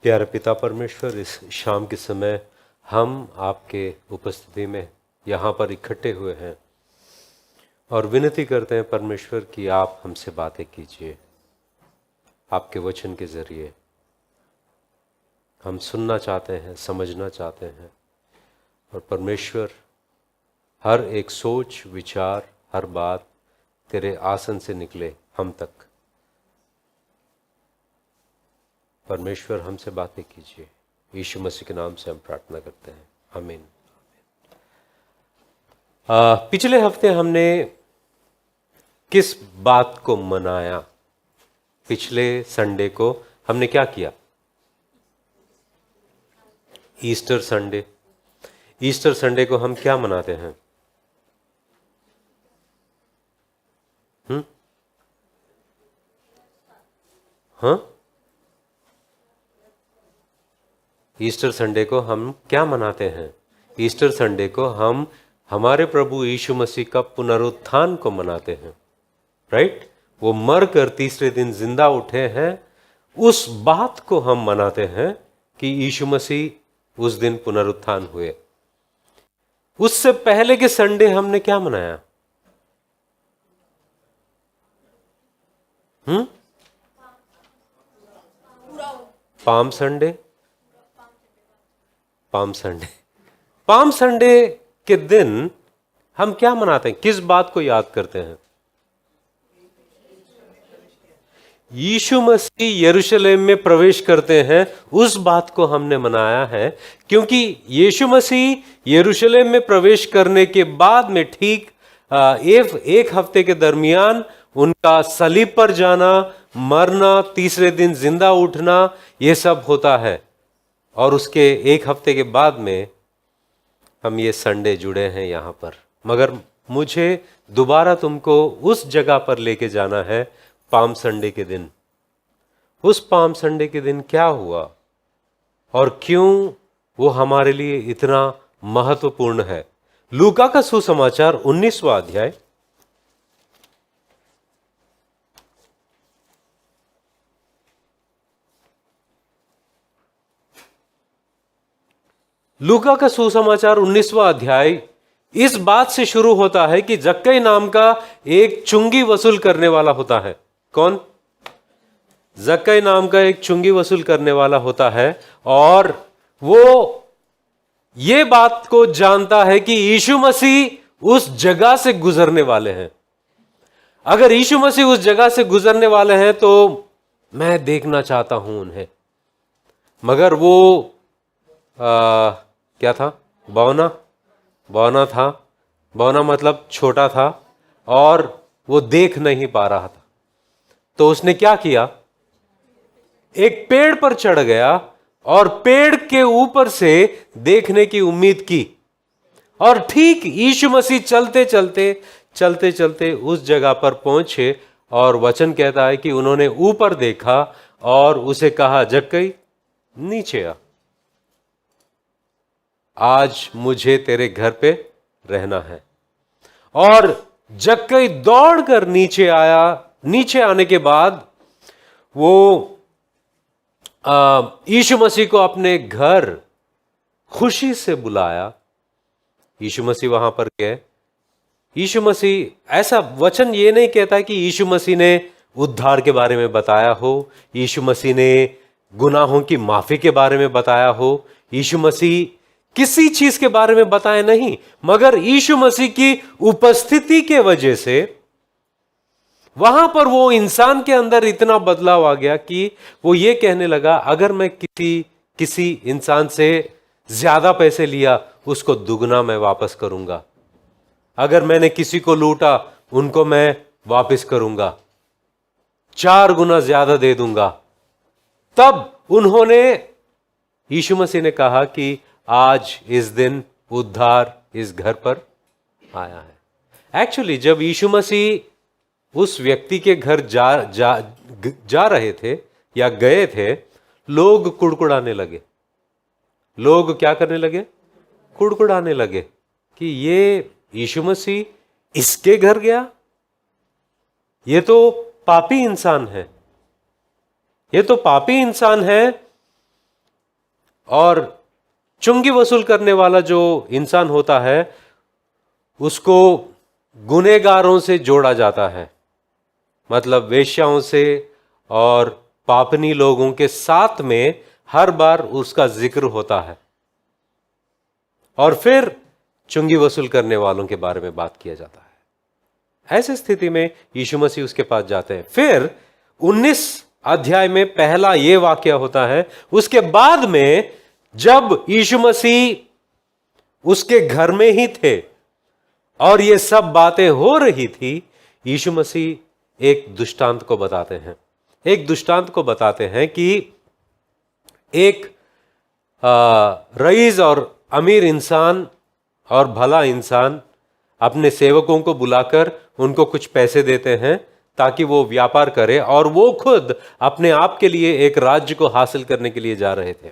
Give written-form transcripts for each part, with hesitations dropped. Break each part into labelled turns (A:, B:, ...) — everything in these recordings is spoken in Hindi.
A: प्यारे पिता परमेश्वर, इस शाम के समय हम आपके उपस्थिति में यहाँ पर इकट्ठे हुए हैं और विनती करते हैं परमेश्वर कि आप हमसे बातें कीजिए। आपके वचन के जरिए हम सुनना चाहते हैं, समझना चाहते हैं, और परमेश्वर हर एक सोच, विचार, हर बात तेरे आसन से निकले हम तक। परमेश्वर हमसे बातें कीजिए, यीशु मसीह के नाम से हम प्रार्थना करते हैं, आमीन। पिछले हफ्ते हमने किस बात को मनाया? पिछले संडे को हमने क्या किया? Easter Sunday. ईस्टर संडे को हम क्या मनाते हैं? हाँ, ईस्टर संडे को हम क्या मनाते हैं? ईस्टर संडे को हम हमारे प्रभु यीशु मसीह का पुनरुत्थान को मनाते हैं, राइट? वो मर कर तीसरे दिन जिंदा उठे हैं, उस बात को हम मनाते हैं कि यीशु मसीह उस दिन पुनरुत्थान हुए। उससे पहले के संडे हमने क्या मनाया? Palm Sunday. Palm Sunday. Palm Sunday के दिन हम क्या मनाते हैं? किस बात को याद करते हैं? यीशु मसीह यरूशलेम में प्रवेश करते हैं, उस बात को हमने मनाया है, क्योंकि यीशु मसीह यरूशलेम में प्रवेश करने के बाद में ठीक एक हफ्ते के दरमियान उनका सलीब पर जाना, मरना, तीसरे दिन जिंदा उठना, यह सब होता है। और उसके एक हफ्ते के बाद में हम ये संडे जुड़े हैं यहाँ पर। मगर मुझे दोबारा तुमको उस जगह पर लेके जाना है, पाम संडे के दिन। उस पाम संडे के दिन क्या हुआ और क्यों वो हमारे लिए इतना महत्वपूर्ण है? लूका का सुसमाचार 19वां अध्याय। लूका का सुसमाचार 19वां अध्याय इस बात से शुरू होता है कि जक्कई नाम का एक चुंगी वसूल करने वाला होता है। कौन? जक्कई नाम का एक चुंगी वसूल करने वाला होता है, और वो ये बात को जानता है कि यीशु मसीह उस जगह से गुजरने वाले हैं। अगर यीशु मसीह उस जगह से गुजरने वाले हैं तो मैं देखना चाहता हूं उन्हें। मगर वो क्या था? बौना था। बौना मतलब छोटा था, और वो देख नहीं पा रहा था। तो उसने क्या किया? एक पेड़ पर चढ़ गया और पेड़ के ऊपर से देखने की उम्मीद की। और ठीक यीशु मसीह चलते चलते उस जगह पर पहुंचे, और वचन कहता है कि उन्होंने ऊपर देखा और उसे कहा, जक्कई नीचे आ, आज मुझे तेरे घर पे रहना है। और जक्कई दौड़कर नीचे आया। नीचे आने के बाद वो यीशु मसीह को अपने घर खुशी से बुलाया। यीशु मसीह वहां पर गए। यीशु मसीह, ऐसा वचन ये नहीं कहता कि यीशु मसीह ने उद्धार के बारे में बताया हो, यीशु मसीह ने गुनाहों की माफी के बारे में बताया हो, यीशु मसीह किसी चीज के बारे में बताए नहीं। मगर यीशु मसीह की उपस्थिति के वजह से वहां पर वो इंसान के अंदर इतना बदलाव आ गया कि वो ये कहने लगा, अगर मैं किसी इंसान से ज्यादा पैसे लिया, उसको दुगना मैं वापस करूंगा। अगर मैंने किसी को लूटा, उनको मैं वापस करूंगा, 4 गुना ज्यादा दे दूंगा। तब उन्होंने, यीशु मसीह ने कहा कि आज इस दिन उद्धार इस घर पर आया है। एक्चुअली जब यीशु मसीह उस व्यक्ति के घर जा रहे थे या गए थे, लोग कुड़कुड़ाने लगे। लोग क्या करने लगे? कुड़कुड़ाने लगे कि ये यीशु मसीह इसके घर गया, ये तो पापी इंसान है, ये तो पापी इंसान है। और चुंगी वसूल करने वाला जो इंसान होता है उसको गुनहगारों से जोड़ा जाता है, मतलब वेश्याओं से और पापनी लोगों के साथ में हर बार उसका जिक्र होता है। और फिर चुंगी वसूल करने वालों के बारे में बात किया जाता है। ऐसी स्थिति में यीशु मसीह उसके पास जाते हैं। फिर 19 अध्याय में पहला यह वाक्य होता है। उसके बाद में जब यीशु मसीह उसके घर में ही थे और ये सब बातें हो रही थी, यीशु मसीह एक दृष्टांत को बताते हैं। एक दृष्टांत को बताते हैं कि एक रईस और अमीर इंसान और भला इंसान अपने सेवकों को बुलाकर उनको कुछ पैसे देते हैं ताकि वो व्यापार करे, और वो खुद अपने आप के लिए एक राज्य को हासिल करने के लिए जा रहे थे।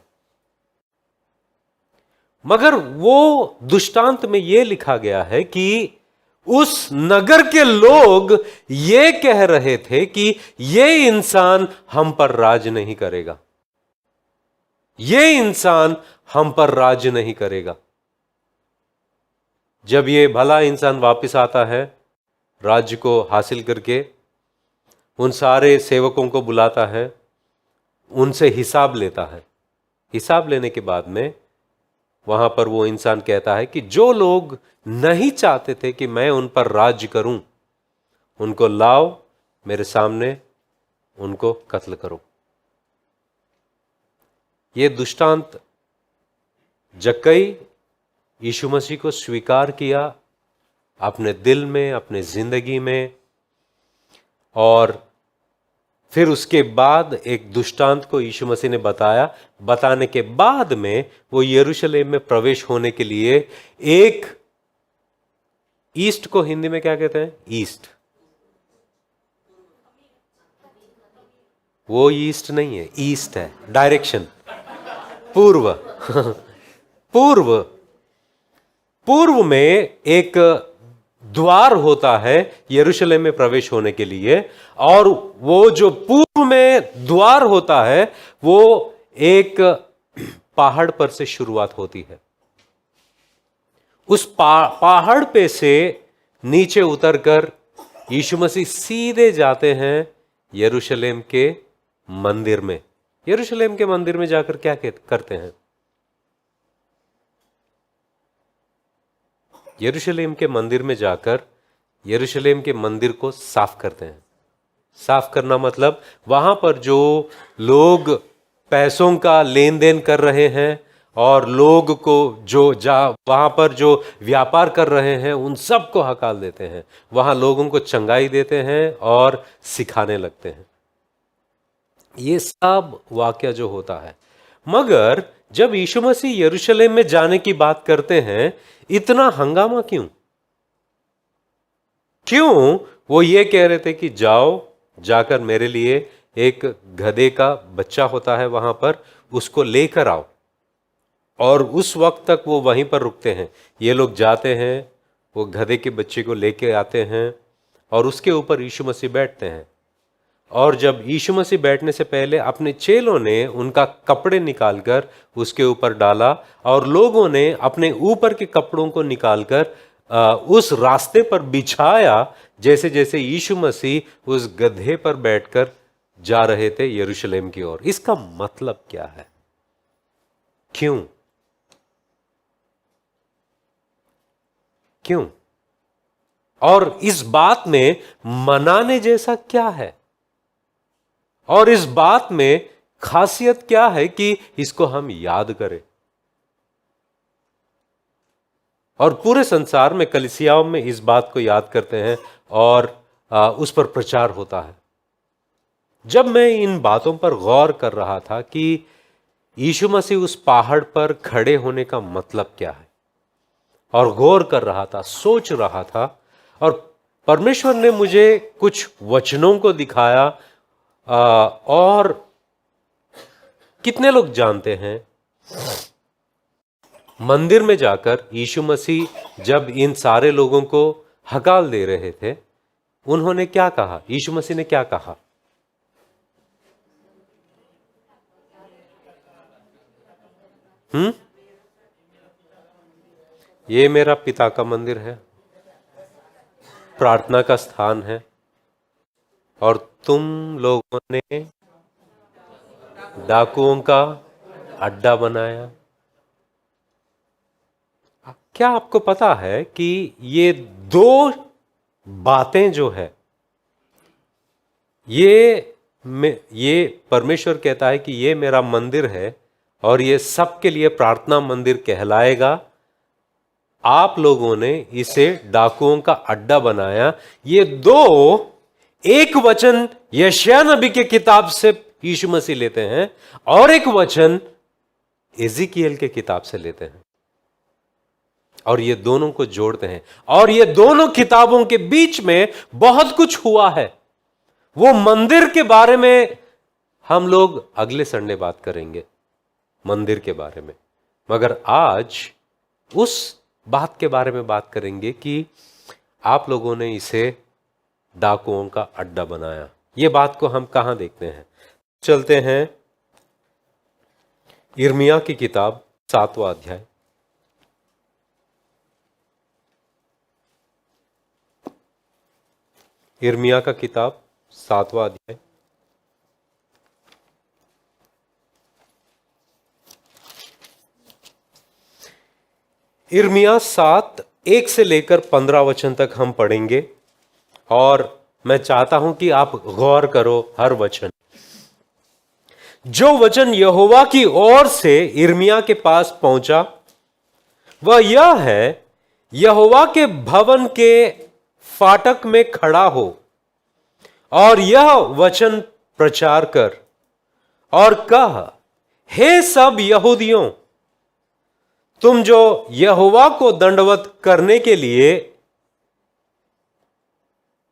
A: मगर वो दृष्टांत में यह लिखा गया है कि उस नगर के लोग ये कह रहे थे कि ये इंसान हम पर राज नहीं करेगा, ये इंसान हम पर राज नहीं करेगा। जब ये भला इंसान वापस आता है राज्य को हासिल करके, उन सारे सेवकों को बुलाता है, उनसे हिसाब लेता है। हिसाब लेने के बाद में वहां पर वो इंसान कहता है कि जो लोग नहीं चाहते थे कि मैं उन पर राज्य करूं, उनको लाओ मेरे सामने, उनको कत्ल करो। ये दृष्टांत जक्कई यीशु मसीह को स्वीकार किया अपने दिल में, अपने जिंदगी में, और फिर उसके बाद एक दृष्टांत को यीशु मसीह ने बताया। बताने के बाद में वो यरूशलेम में प्रवेश होने के लिए एक ईस्ट को हिंदी में क्या कहते हैं? ईस्ट। वो ईस्ट नहीं है, ईस्ट है, डायरेक्शन, पूर्व। पूर्व, पूर्व में एक द्वार होता है यरूशलेम में प्रवेश होने के लिए, और वो जो पूर्व में द्वार होता है वो एक पहाड़ पर से शुरुआत होती है। उस पहाड़ पे से नीचे उतरकर यीशु मसीह सीधे जाते हैं यरूशलेम के मंदिर में। यरूशलेम के मंदिर में जाकर क्या करते हैं? यरूशलेम के मंदिर में जाकर यरूशलेम के मंदिर को साफ करते हैं। साफ करना मतलब वहां पर जो लोग पैसों का लेन देन कर रहे हैं और लोग को जो वहां पर जो व्यापार कर रहे हैं उन सब को हकाल देते हैं। वहां लोगों को चंगाई देते हैं और सिखाने लगते हैं। ये सब वाक्य जो होता है। मगर जब यीशु मसीह यरूशलेम में जाने की बात करते हैं, इतना हंगामा क्यों? क्यों वो ये कह रहे थे कि जाओ, जाकर मेरे लिए एक गधे का बच्चा होता है वहां पर, उसको लेकर आओ। और उस वक्त तक वो वहीं पर रुकते हैं। ये लोग जाते हैं, वो गधे के बच्चे को लेके आते हैं और उसके ऊपर यीशु मसीह बैठते हैं। और जब यीशु मसीह बैठने से पहले अपने चेलों ने उनका कपड़े निकालकर उसके ऊपर डाला, और लोगों ने अपने ऊपर के कपड़ों को निकालकर उस रास्ते पर बिछाया, जैसे जैसे यीशु मसीह उस गधे पर बैठकर जा रहे थे यरूशलेम की ओर। इसका मतलब क्या है? क्यों? क्यों? और इस बात में मनाने जैसा क्या है? और इस बात में खासियत क्या है कि इसको हम याद करें? और पूरे संसार में कलीसियाओं में इस बात को याद करते हैं और उस पर प्रचार होता है। जब मैं इन बातों पर गौर कर रहा था कि यीशु मसीह उस पहाड़ पर खड़े होने का मतलब क्या है, और गौर कर रहा था, सोच रहा था, और परमेश्वर ने मुझे कुछ वचनों को दिखाया। और कितने लोग जानते हैं मंदिर में जाकर यीशु मसीह जब इन सारे लोगों को हकाल दे रहे थे, उन्होंने क्या कहा? यीशु मसीह ने क्या कहा? ये मेरा पिता का मंदिर है, प्रार्थना का स्थान है, और तुम लोगों ने डाकुओं का अड्डा बनाया। क्या आपको पता है कि ये दो बातें जो है, ये परमेश्वर कहता है कि ये मेरा मंदिर है और ये सबके लिए प्रार्थना मंदिर कहलाएगा, आप लोगों ने इसे डाकुओं का अड्डा बनाया। ये दो एक वचन यशायाह नबी के किताब से यीशु मसीह लेते हैं और एक वचन एजिकियल के किताब से लेते हैं, और ये दोनों को जोड़ते हैं, और ये दोनों किताबों के बीच में बहुत कुछ हुआ है। वो मंदिर के बारे में हम लोग अगले संडे बात करेंगे, मंदिर के बारे में, मगर आज उस बात के बारे में बात करेंगे कि आप लोगों ने इसे डाकुओं का अड्डा बनाया। ये बात को हम कहां देखते हैं? चलते हैं यिर्मयाह की किताब 7वां अध्याय। यिर्मयाह का किताब 7वां अध्याय। यिर्मयाह 7:1 से लेकर 15 वचन तक हम पढ़ेंगे, और मैं चाहता हूं कि आप गौर करो हर वचन। जो वचन यहोवा की ओर से यिर्मयाह के पास पहुंचा वह यह है, यहोवा के भवन के फाटक में खड़ा हो और यह वचन प्रचार कर और कह, हे सब यहूदियों, तुम जो यहोवा को दंडवत करने के लिए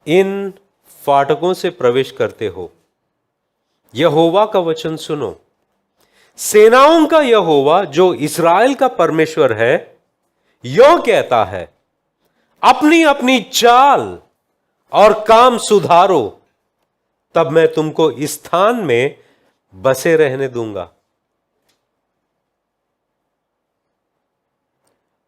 A: इन फाटकों से प्रवेश करते हो, यहोवा का वचन सुनो। सेनाओं का यहोवा जो इस्राएल का परमेश्वर है यो कहता है, अपनी अपनी चाल और काम सुधारो, तब मैं तुमको इस स्थान में बसे रहने दूंगा।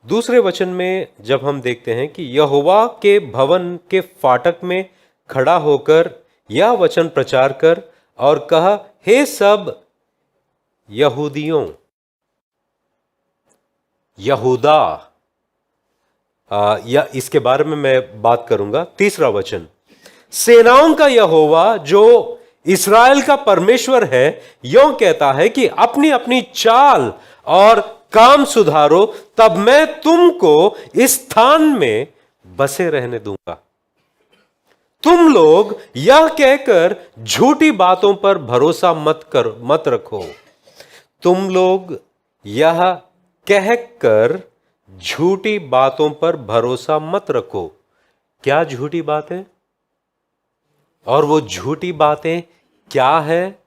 A: दूसरे वचन में जब हम देखते हैं कि यहोवा के भवन के फाटक में खड़ा होकर यह वचन प्रचार कर और कहा, हे सब यहूदियों, यहूदा, या इसके बारे में मैं बात करूंगा। तीसरा वचन, सेनाओं का यहोवा जो इस्राएल का परमेश्वर है यो कहता है कि अपनी अपनी चाल और काम सुधारो, तब मैं तुमको इस स्थान में बसे रहने दूंगा। तुम लोग यह कहकर झूठी बातों पर भरोसा मत रखो। तुम लोग यह कहकर झूठी बातों पर भरोसा मत रखो। क्या झूठी बातें? और वो झूठी बातें क्या है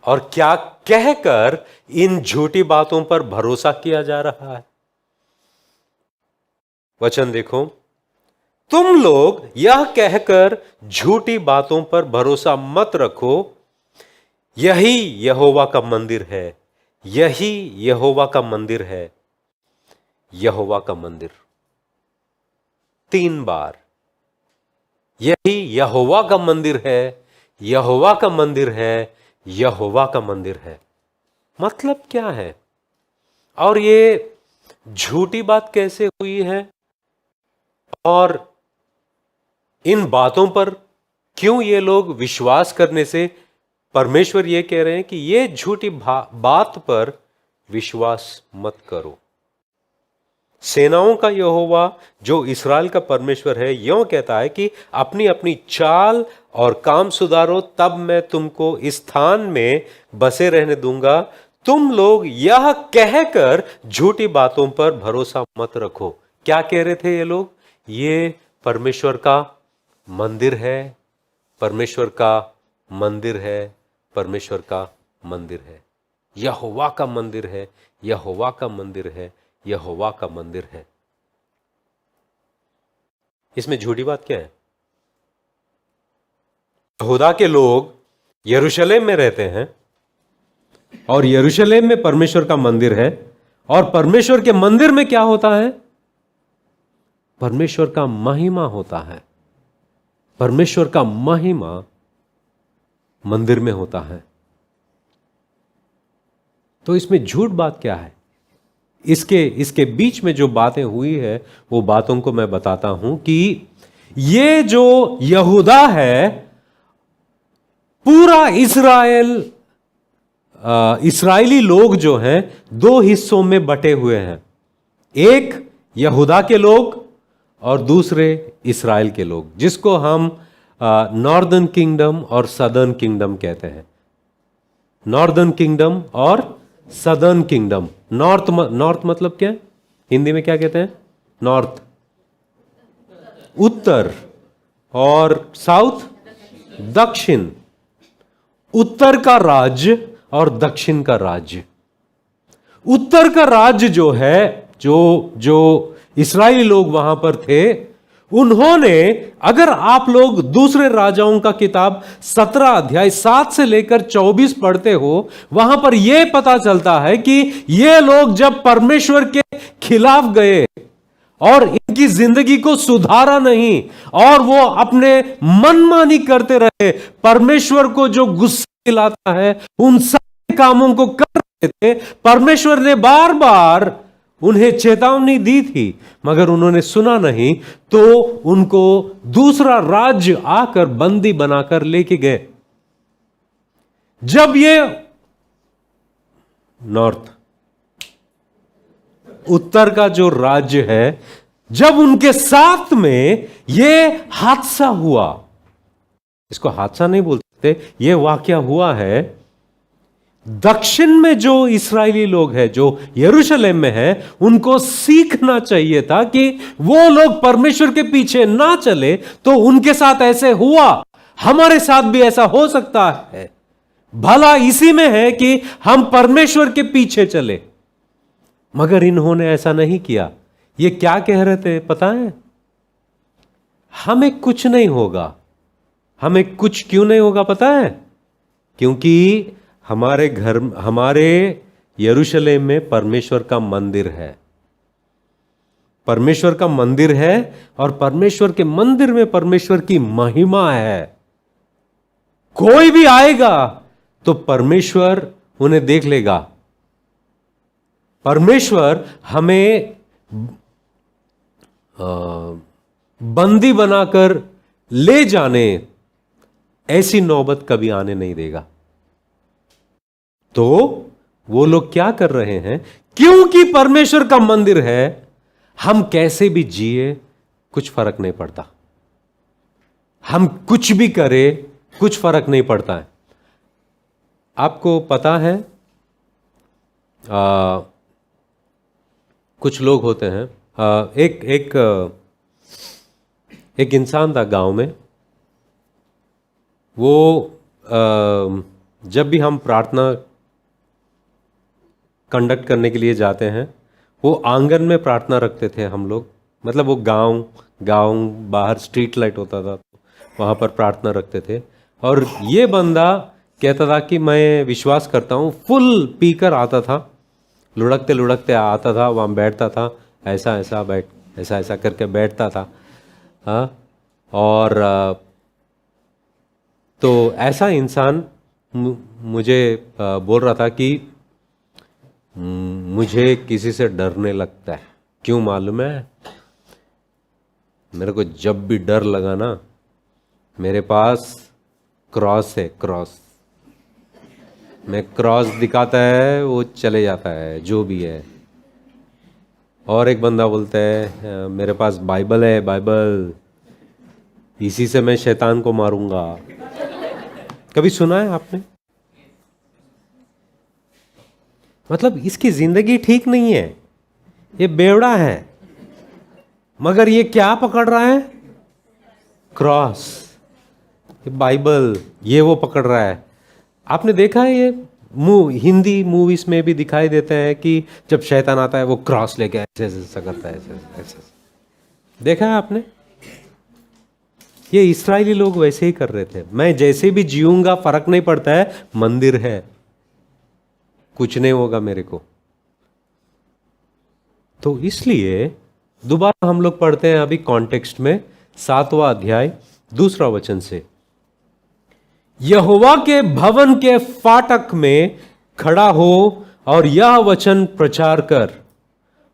A: और क्या कहकर इन झूठी बातों पर भरोसा किया जा रहा है? वचन देखो, तुम लोग यह कहकर झूठी बातों पर भरोसा मत रखो, यही यहोवा का मंदिर है, यही यहोवा का मंदिर है, यहोवा का मंदिर। 3 बार यही यहोवा का मंदिर है, यहोवा का मंदिर है, यहोवा का मंदिर है। मतलब क्या है? और ये झूठी बात कैसे हुई है? और इन बातों पर क्यों ये लोग विश्वास करने से परमेश्वर ये कह रहे हैं कि ये झूठी बात पर विश्वास मत करो। सेनाओं का यहोवा जो इस्राएल का परमेश्वर है यों कहता है कि अपनी अपनी चाल और काम सुधारो, तब मैं तुमको इस स्थान में बसे रहने दूंगा। तुम लोग यह कहकर झूठी बातों पर भरोसा मत रखो। क्या कह रहे थे ये लोग? ये परमेश्वर का मंदिर है, परमेश्वर का मंदिर है, परमेश्वर का मंदिर है, यहोवा का मंदिर है, यहोवा का मंदिर है, यहोवा का मंदिर है। इसमें झूठी बात क्या है? यहूदा के लोग यरूशलेम में रहते हैं और यरूशलेम में परमेश्वर का मंदिर है, और परमेश्वर के मंदिर में क्या होता है? परमेश्वर का महिमा होता है। परमेश्वर का महिमा मंदिर में होता है। तो इसमें झूठ बात क्या है? इसके बीच में जो बातें हुई है वो बातों को मैं बताता हूं कि ये जो यहूदा है, पूरा इस्राएली लोग जो हैं दो हिस्सों में बटे हुए हैं। एक यहूदा के लोग और दूसरे इस्राएल के लोग, जिसको हम नॉर्दर्न किंगडम और सदर्न किंगडम कहते हैं। नॉर्दर्न किंगडम और सदर्न किंगडम। नॉर्थ मतलब क्या है? हिंदी में क्या कहते हैं? नॉर्थ उत्तर, और साउथ दक्षिण। उत्तर का राज्य और दक्षिण का राज्य। उत्तर का राज्य जो है, जो इस्राएली लोग वहां पर थे, उन्होंने, अगर आप लोग दूसरे राजाओं का किताब 17 अध्याय 7 से लेकर 24 पढ़ते हो, वहां पर यह पता चलता है कि ये लोग जब परमेश्वर के खिलाफ गए और इनकी जिंदगी को सुधारा नहीं और वो अपने मनमानी करते रहे, परमेश्वर को जो गुस्सा दिलाता है उन सारे कामों को कर रहे थे। परमेश्वर ने बार बार उन्हें चेतावनी दी थी, मगर उन्होंने सुना नहीं, तो उनको दूसरा राज्य आकर बंदी बनाकर लेके गए। जब ये नॉर्थ उत्तर का जो राज्य है, जब उनके साथ में ये हादसा हुआ, इसको हादसा नहीं बोल सकते, ये वाकया हुआ है। दक्षिण में जो इस्राएली लोग हैं, जो यरूशलेम में हैं, उनको सीखना चाहिए था कि वो लोग परमेश्वर के पीछे ना चले, तो उनके साथ ऐसे हुआ, हमारे साथ भी ऐसा हो सकता है। भला इसी में है कि हम परमेश्वर के पीछे चले, मगर इन्होंने ऐसा नहीं किया। ये क्या कह रहे थे पता है? हमें कुछ नहीं होगा। हमें कुछ क्यों नहीं होगा पता है? क्योंकि हमारे घर, हमारे यरूशलेम में परमेश्वर का मंदिर है। परमेश्वर का मंदिर है, और परमेश्वर के मंदिर में परमेश्वर की महिमा है। कोई भी आएगा तो परमेश्वर उन्हें देख लेगा। परमेश्वर हमें बंदी बनाकर ले जाने ऐसी नौबत कभी आने नहीं देगा। तो वो लोग क्या कर रहे हैं? क्योंकि परमेश्वर का मंदिर है, हम कैसे भी जिए कुछ फर्क नहीं पड़ता। हम कुछ भी करें कुछ फर्क नहीं पड़ता है। आपको पता है, कुछ लोग होते हैं, एक इंसान था गांव में। वो जब भी हम प्रार्थना कंडक्ट करने के लिए जाते हैं, वो आंगन में प्रार्थना रखते थे हम लोग। मतलब वो गांव बाहर स्ट्रीट लाइट होता था, वहाँ पर प्रार्थना रखते थे। और ये बंदा कहता था कि मैं विश्वास करता हूँ, फुल पीकर आता था, लुढ़कते लुढ़कते आता था, वहाँ बैठता था, ऐसा करके बैठता था। हाँ, और तो ऐसा इंसान मुझे बोल रहा था कि मुझे किसी से डरने लगता है। क्यों मालूम है? मेरे को जब भी डर लगा ना, मेरे पास क्रॉस है, क्रॉस। मैं क्रॉस दिखाता है, वो चले जाता है, जो भी है। और एक बंदा बोलता है मेरे पास बाइबल है, बाइबल, इसी से मैं शैतान को मारूंगा। कभी सुना है आपने? मतलब इसकी जिंदगी ठीक नहीं है, ये बेवड़ा है, मगर ये क्या पकड़ रहा है? क्रॉस, बाइबल, ये वो पकड़ रहा है। आपने देखा है ये हिंदी मूवीज में भी दिखाई देते हैं कि जब शैतान आता है वो क्रॉस लेके ऐसे ऐसा करता है, ऐसे। देखा है आपने? ये इस्राएली लोग वैसे ही कर रहे थे। मैं जैसे भी जीऊंगा फर्क नहीं पड़ता है, मंदिर है। कुछ नहीं होगा मेरे को। तो इसलिए दोबारा हम लोग पढ़ते हैं अभी कॉन्टेक्स्ट में 7वां अध्याय 2 वचन से। यहोवा के भवन के फाटक में खड़ा हो और यह वचन प्रचार कर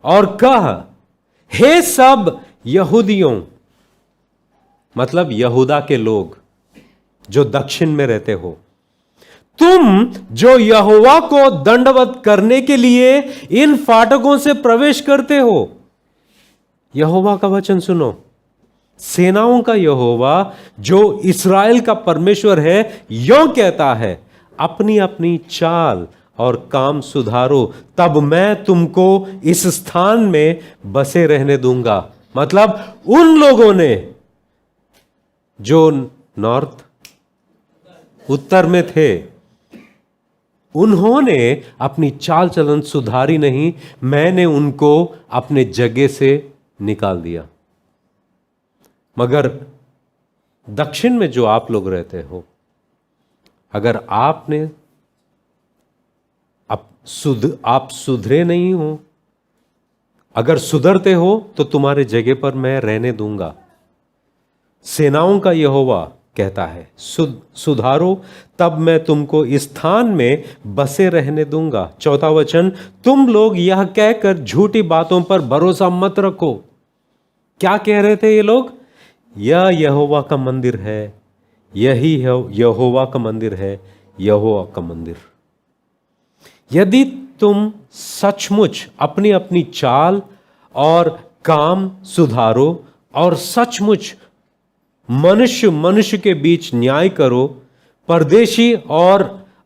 A: और कह, हे सब यहूदियों, मतलब यहूदा के लोग जो दक्षिण में रहते हो, तुम जो यहोवा को दंडवत करने के लिए इन फाटकों से प्रवेश करते हो। यहोवा का वचन सुनो। सेनाओं का यहोवा जो इस्राएल का परमेश्वर है यों कहता है, अपनी अपनी चाल और काम सुधारो, तब मैं तुमको इस स्थान में बसे रहने दूंगा। मतलब उन लोगों ने जो नॉर्थ उत्तर में थे, उन्होंने अपनी चाल चलन सुधारी नहीं, मैंने उनको अपने जगह से निकाल दिया। मगर दक्षिण में जो आप लोग रहते हो, अगर आपने आप सुधरे नहीं हो, अगर सुधरते हो तो तुम्हारे जगह पर मैं रहने दूंगा। सेनाओं का यहोवा कहता है, सुधारो, तब मैं तुमको इस स्थान में बसे रहने दूंगा। 4वां वचन, तुम लोग यह कहकर झूठी बातों पर भरोसा मत रखो। क्या कह रहे थे ये लोग? यह यहोवा का मंदिर है, यही यहोवा का मंदिर है, यहोवा का मंदिर। यदि तुम सचमुच अपनी अपनी चाल और काम सुधारो और सचमुच मनुष्य मनुष्य के बीच न्याय करो, परदेशी और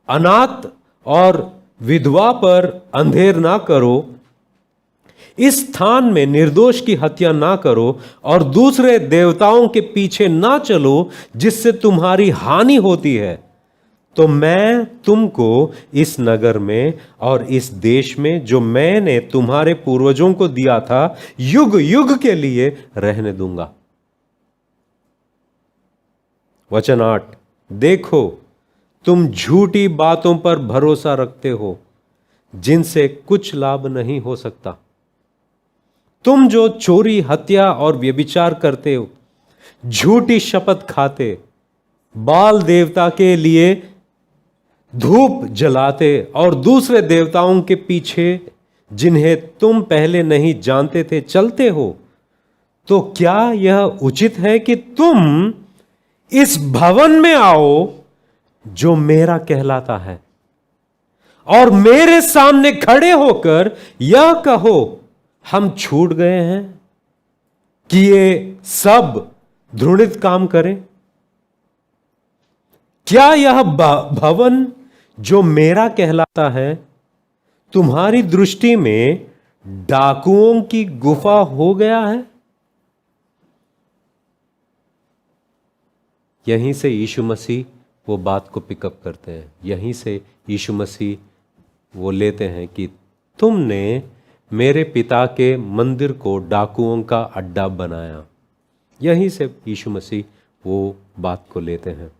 A: अनाथ और विधवा पर अंधेर ना करो, इस स्थान में निर्दोष की हत्या ना करो और दूसरे देवताओं के पीछे ना चलो जिससे तुम्हारी हानि होती है, तो मैं तुमको इस नगर में और इस देश में जो मैंने तुम्हारे पूर्वजों को दिया था, युग युग के लिए रहने दूंगा। वचन 8, देखो तुम झूठी बातों पर भरोसा रखते हो जिनसे कुछ लाभ नहीं हो सकता। तुम जो चोरी, हत्या और व्यभिचार करते हो, झूठी शपथ खाते, बाल देवता के लिए धूप जलाते और दूसरे देवताओं के पीछे जिन्हें तुम पहले नहीं जानते थे चलते हो, तो क्या यह उचित है कि तुम इस भवन में आओ जो मेरा कहलाता है और मेरे सामने खड़े होकर यह कहो, हम छूट गए हैं कि ये सब घृणित काम करें? क्या यह भवन जो मेरा कहलाता है तुम्हारी दृष्टि में डाकुओं की गुफा हो गया है? यहीं से यीशु मसीह वो बात को पिकअप करते हैं। यहीं से यीशु मसीह वो लेते हैं कि तुमने मेरे पिता के मंदिर को डाकुओं का अड्डा बनाया। यहीं से यीशु मसीह वो बात को लेते हैं।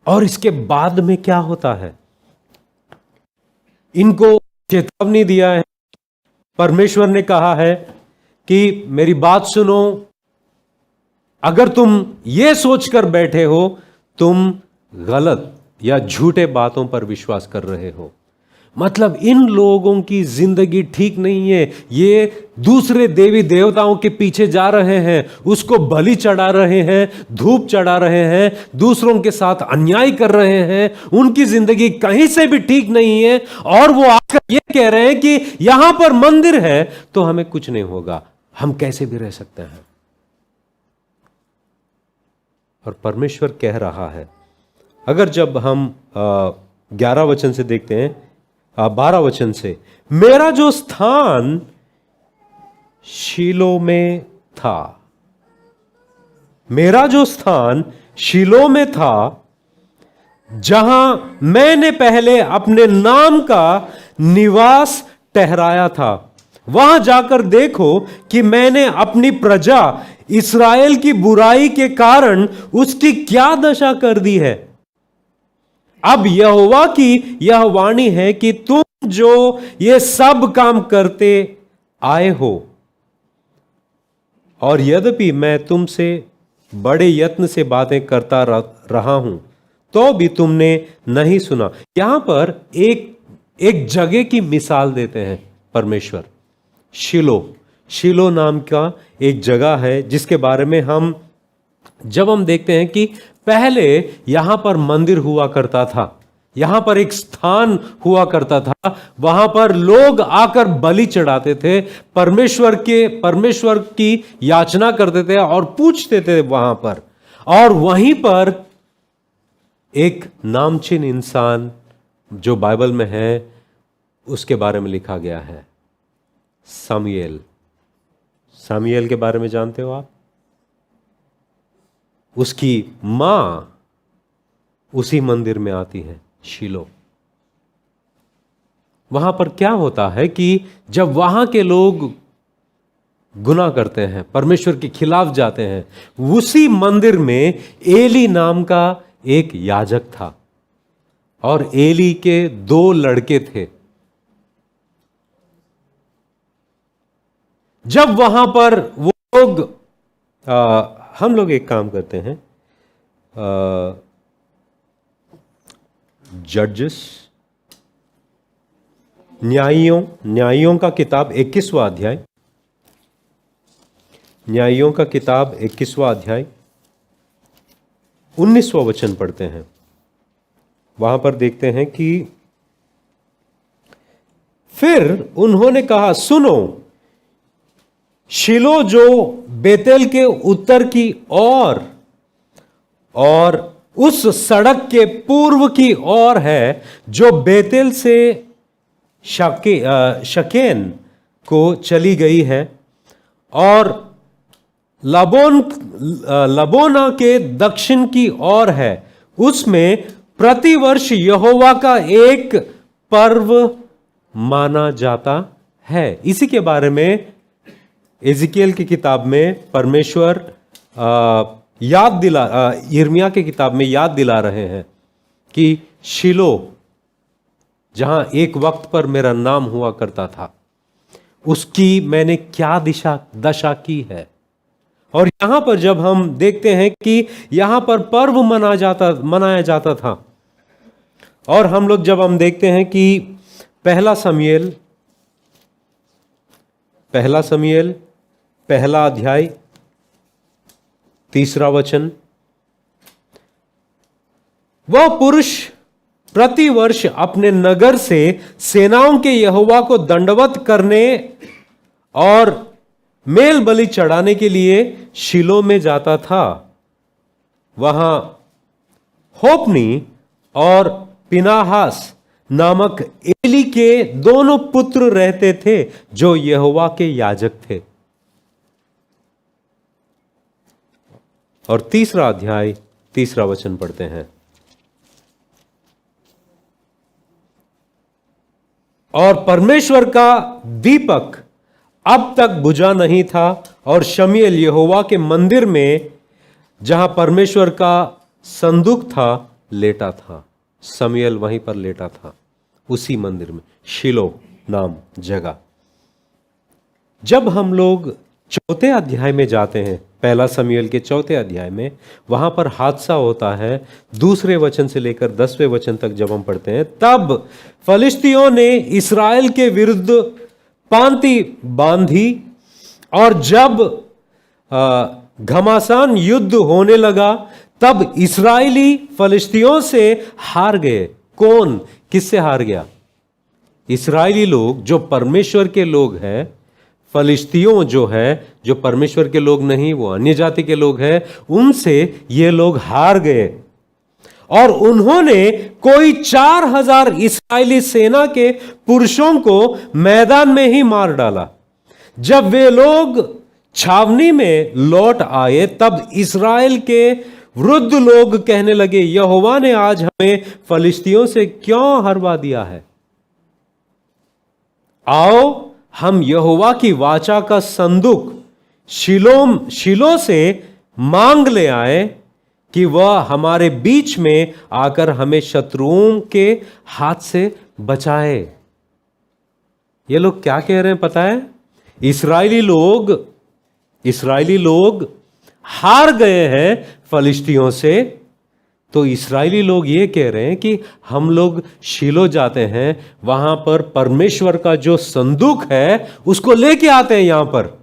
A: और इसके बाद में क्या होता है? इनको चेतावनी दिया है, परमेश्वर ने कहा है कि मेरी बात सुनो, अगर तुम ये सोचकर बैठे हो तुम गलत या झूठे बातों पर विश्वास कर रहे हो। मतलब इन लोगों की जिंदगी ठीक नहीं है, ये दूसरे देवी देवताओं के पीछे जा रहे हैं, उसको बलि चढ़ा रहे हैं, धूप चढ़ा रहे हैं, दूसरों के साथ अन्याय कर रहे हैं, उनकी जिंदगी कहीं से भी ठीक नहीं है। और वो आकर ये कह रहे हैं कि यहां पर मंदिर है तो हमें कुछ नहीं होगा, हम कैसे भी रह सकते हैं। और परमेश्वर कह रहा है, अगर जब हम 11 वचन से देखते हैं, 12 वचन से, मेरा जो स्थान शीलो में था, मेरा जो स्थान शीलो में था, जहां मैंने पहले अपने नाम का निवास ठहराया था, वहां जाकर देखो कि मैंने अपनी प्रजा इस्राएल की बुराई के कारण उसकी क्या दशा कर दी है। अब यहोवा की यह वाणी है कि तुम जो ये सब काम करते आए हो, और यद्यपि मैं तुमसे बड़े यत्न से बातें करता रहा हूं, तो भी तुमने नहीं सुना। यहां पर एक जगह की मिसाल देते हैं परमेश्वर। शिलो नाम का एक जगह है जिसके बारे में जब हम देखते हैं कि पहले यहां पर मंदिर हुआ करता था, यहां पर एक स्थान हुआ करता था, वहां पर लोग आकर बलि चढ़ाते थे, परमेश्वर की याचना करते थे और पूछते थे वहां पर। और वहीं पर एक नामचीन इंसान जो बाइबल में है उसके बारे में लिखा गया है, सामुएल के बारे में जानते हो आप? उसकी मां उसी मंदिर में आती है, शीलो। वहां पर क्या होता है कि जब वहां के लोग गुनाह करते हैं, परमेश्वर के खिलाफ जाते हैं, उसी मंदिर में एली नाम का एक याजक था और एली के 2 लड़के थे। जब वहां पर वो लोग हम लोग एक काम करते हैं, जजेस, न्यायियों का किताब 21वां अध्याय, न्यायियों का किताब 21वां अध्याय 19वां वचन पढ़ते हैं। वहां पर देखते हैं कि फिर उन्होंने कहा, सुनो, शिलो जो बेतेल के उत्तर की ओर और उस सड़क के पूर्व की ओर है जो बेतेल से शकेन को चली गई है, और लबोना के दक्षिण की ओर है, उसमें प्रतिवर्ष यहोवा का एक पर्व माना जाता है। इसी के बारे में एजिकियल की किताब में परमेश्वर यिर्मयाह की किताब में याद दिला रहे हैं कि शिलो, जहां एक वक्त पर मेरा नाम हुआ करता था, उसकी मैंने क्या दशा की है। और यहां पर जब हम देखते हैं कि यहां पर पर्व मनाया जाता था, और हम लोग जब हम देखते हैं कि पहला समुएल पहला अध्याय 3 वचन, वह पुरुष प्रतिवर्ष अपने नगर से सेनाओं के यहोवा को दंडवत करने और मेल बलि चढ़ाने के लिए शिलो में जाता था। वहां होप्नी और पिनाहास नामक एली के 2 पुत्र रहते थे जो यहोवा के याजक थे। और 3 अध्याय 3 वचन पढ़ते हैं, और परमेश्वर का दीपक अब तक बुझा नहीं था, और शमूएल यहोवा के मंदिर में जहां परमेश्वर का संदूक था लेटा था। शमूएल वहीं पर लेटा था, उसी मंदिर में, शिलो नाम जगह। जब हम लोग 4 अध्याय में जाते हैं, पहला शमूएल के 4 अध्याय में, वहां पर हादसा होता है। 2 वचन से लेकर 10वें वचन तक जब हम पढ़ते हैं, तब फलिस्तियों ने इस्राएल के विरुद्ध पांति बांधी, और जब घमासान युद्ध होने लगा, तब इस्राएली फलिस्तियों से हार गए। कौन किससे हार गया? इस्राएली लोग जो परमेश्वर के लोग हैं, फलिस्तियों जो परमेश्वर के लोग नहीं, वो अन्य जाति के लोग हैं, उनसे ये लोग हार गए। और उन्होंने कोई 4000 इस्राएली सेना के पुरुषों को मैदान में ही मार डाला। जब वे लोग छावनी में लौट आए, तब इस्राएल के वृद्ध लोग कहने लगे, यहोवा ने आज हमें फलिस्तियों से क्यों हरवा दिया है? आओ हम यहोवा की वाचा का संदूक शिलो से मांग ले आए, कि वह हमारे बीच में आकर हमें शत्रुओं के हाथ से बचाए। ये लोग क्या कह रहे हैं पता है? इस्राएली लोग हार गए हैं फलिश्तियों से। तो इस्राएली लोग ये कह रहे हैं कि हम लोग शीलो जाते हैं, वहां पर परमेश्वर का जो संदूक है उसको लेके आते हैं यहां पर।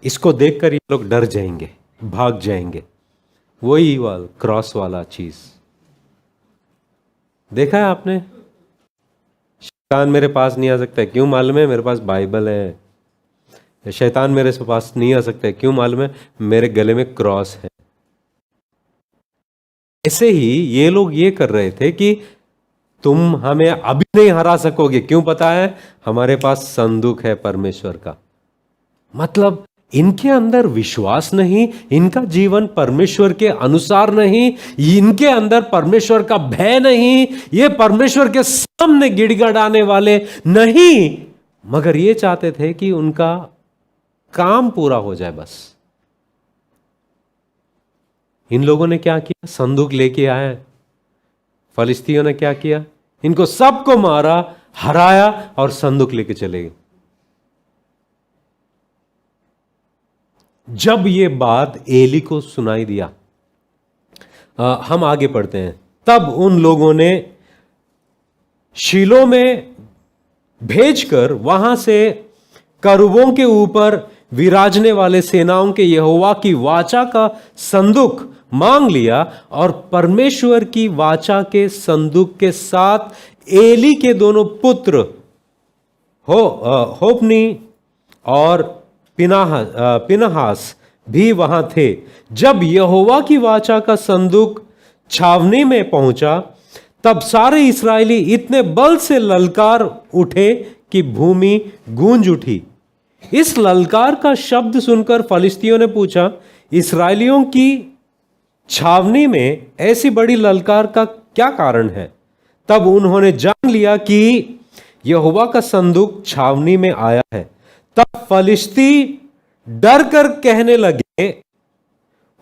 A: इसको देखकर ये लोग डर जाएंगे, भाग जाएंगे। वही वाला क्रॉस वाला चीज देखा है आपने? शैतान मेरे पास नहीं आ सकता, क्यों मालूम है? मेरे पास बाइबल है। शैतान मेरे पास नहीं आ सकता, क्यों मालूम है? मेरे गले में क्रॉस है। ऐसे ही ये लोग ये कर रहे थे कि तुम हमें अभी नहीं हरा सकोगे, क्यों पता है? हमारे पास संदूक है परमेश्वर का। मतलब इनके अंदर विश्वास नहीं, इनका जीवन परमेश्वर के अनुसार नहीं, इनके अंदर परमेश्वर का भय नहीं, ये परमेश्वर के सामने गिड़गिड़ाने वाले नहीं, मगर ये चाहते थे कि उनका काम पूरा हो जाए बस। इन लोगों ने क्या किया? संदूक लेके आए। फलिस्तियों ने क्या किया? इनको सबको मारा, हराया और संदूक लेके चले गए। जब ये बात एली को सुनाई दिया, हम आगे पढ़ते हैं। तब उन लोगों ने शीलो में भेजकर वहां से करूबों के ऊपर विराजने वाले सेनाओं के यहोवा की वाचा का संदूक मांग लिया, और परमेश्वर की वाचा के संदूक के साथ एली के दोनों पुत्र होप्नी और पिनहास भी वहां थे। जब यहोवा की वाचा का संदूक छावनी में पहुंचा, तब सारे इस्राएली इतने बल से ललकार उठे कि भूमि गूंज उठी। इस ललकार का शब्द सुनकर फलिस्तियों ने पूछा, इस्राएलियों की छावनी में ऐसी बड़ी ललकार का क्या कारण है? तब उन्होंने जान लिया कि यहोवा का संदूक छावनी में आया है। तब फलिस्ती डर कर कहने लगे,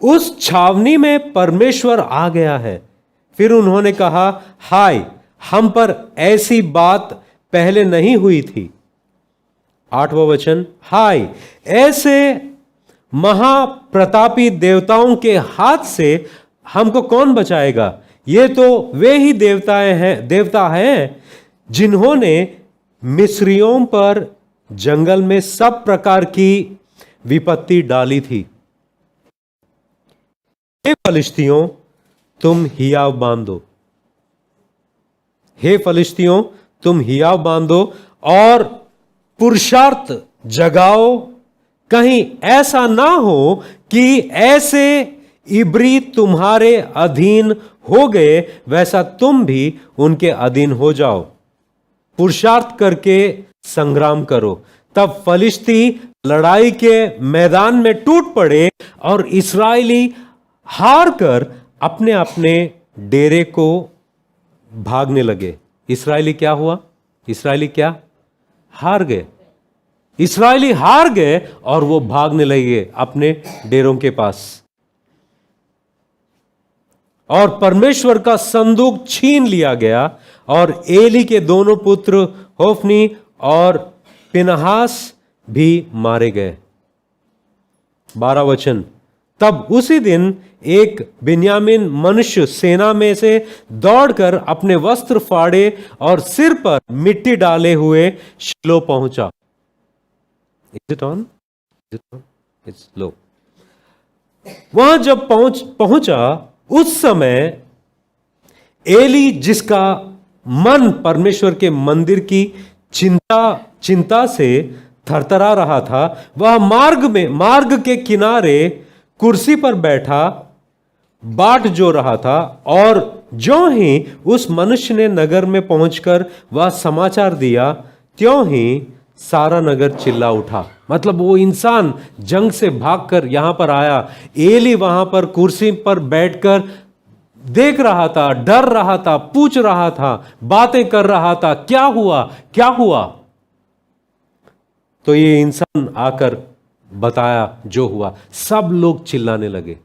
A: उस छावनी में परमेश्वर आ गया है। फिर उन्होंने कहा, हाय, हम पर ऐसी बात पहले नहीं हुई थी। 8वां वचन, हाय, ऐसे महाप्रतापी देवताओं के हाथ से हमको कौन बचाएगा? ये तो वे ही देवता हैं जिन्होंने मिस्रियों पर जंगल में सब प्रकार की विपत्ति डाली थी। हे फलिश्तियों, तुम हियाव बांधो। हे फलिश्तियों, तुम हियाव बांधो और पुरुषार्थ जगाओ। कहीं ऐसा ना हो कि ऐसे इब्री तुम्हारे अधीन हो गए, वैसा तुम भी उनके अधीन हो जाओ। पुरुषार्थ करके संग्राम करो। तब फलिश्ती लड़ाई के मैदान में टूट पड़े और इस्राएली हार कर अपने अपने डेरे को भागने लगे। इस्राएली क्या हुआ? इस्राएली क्या? हार गए। इस्राएली हार गए और वो भागने लगे अपने डेरों के पास। और परमेश्वर का संदूक छीन लिया गया और एली के दोनों पुत्र होफनी और पिनहास भी मारे गए। 12 वचन, तब उसी दिन एक बिन्यामीन मनुष्य सेना में से दौड़कर अपने वस्त्र फाड़े और सिर पर मिट्टी डाले हुए शीलो पहुंचा। Is it on? Is it on? It's low. वहां जब पहुंचा, उस समय एली, जिसका मन परमेश्वर के मंदिर की चिंता से थरथरा रहा था, वह मार्ग के किनारे कुर्सी पर बैठा बाट जो रहा था। और ज्यों ही उस मनुष्य ने नगर में पहुंचकर वह समाचार दिया, त्यों ही सारा नगर चिल्ला उठा। मतलब वो इंसान जंग से भागकर यहां पर आया। एली वहां पर कुर्सी पर बैठकर देख रहा था, डर रहा था, पूछ रहा था, बातें कर रहा था, क्या हुआ क्या हुआ। तो ये इंसान आकर बताया जो हुआ। सब लोग चिल्लाने लगे।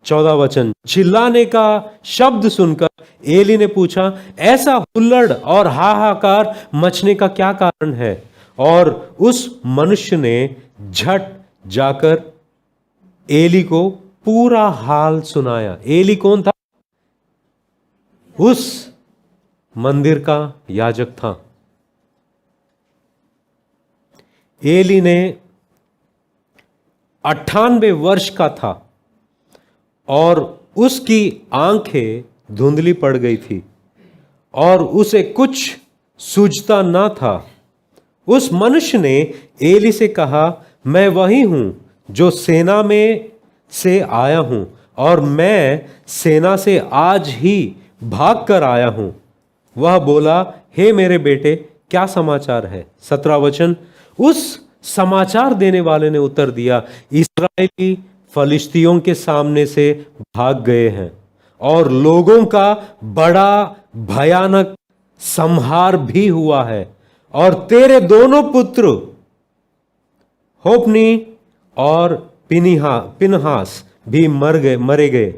A: 14 वचन, चिल्लाने का शब्द सुनकर एली ने पूछा, ऐसा हुल्लड़ और हाहाकार मचने का क्या कारण है? और उस मनुष्य ने झट जाकर एली को पूरा हाल सुनाया। एली कौन था? उस मंदिर का याजक था। एली ने 98 वर्ष का था और उसकी आंखें धुंधली पड़ गई थी और उसे कुछ सूझता ना था। उस मनुष्य ने एली से कहा, मैं वही हूं जो सेना में से आया हूं और मैं सेना से आज ही भाग कर आया हूं। वह बोला, हे मेरे बेटे, क्या समाचार है? 17 वचन, उस समाचार देने वाले ने उत्तर दिया, इस्राएली फलिश्तियों के सामने से भाग गए हैं और लोगों का बड़ा भयानक संहार भी हुआ है और तेरे दोनों पुत्र होप्नी और पिनहास भी मरे गए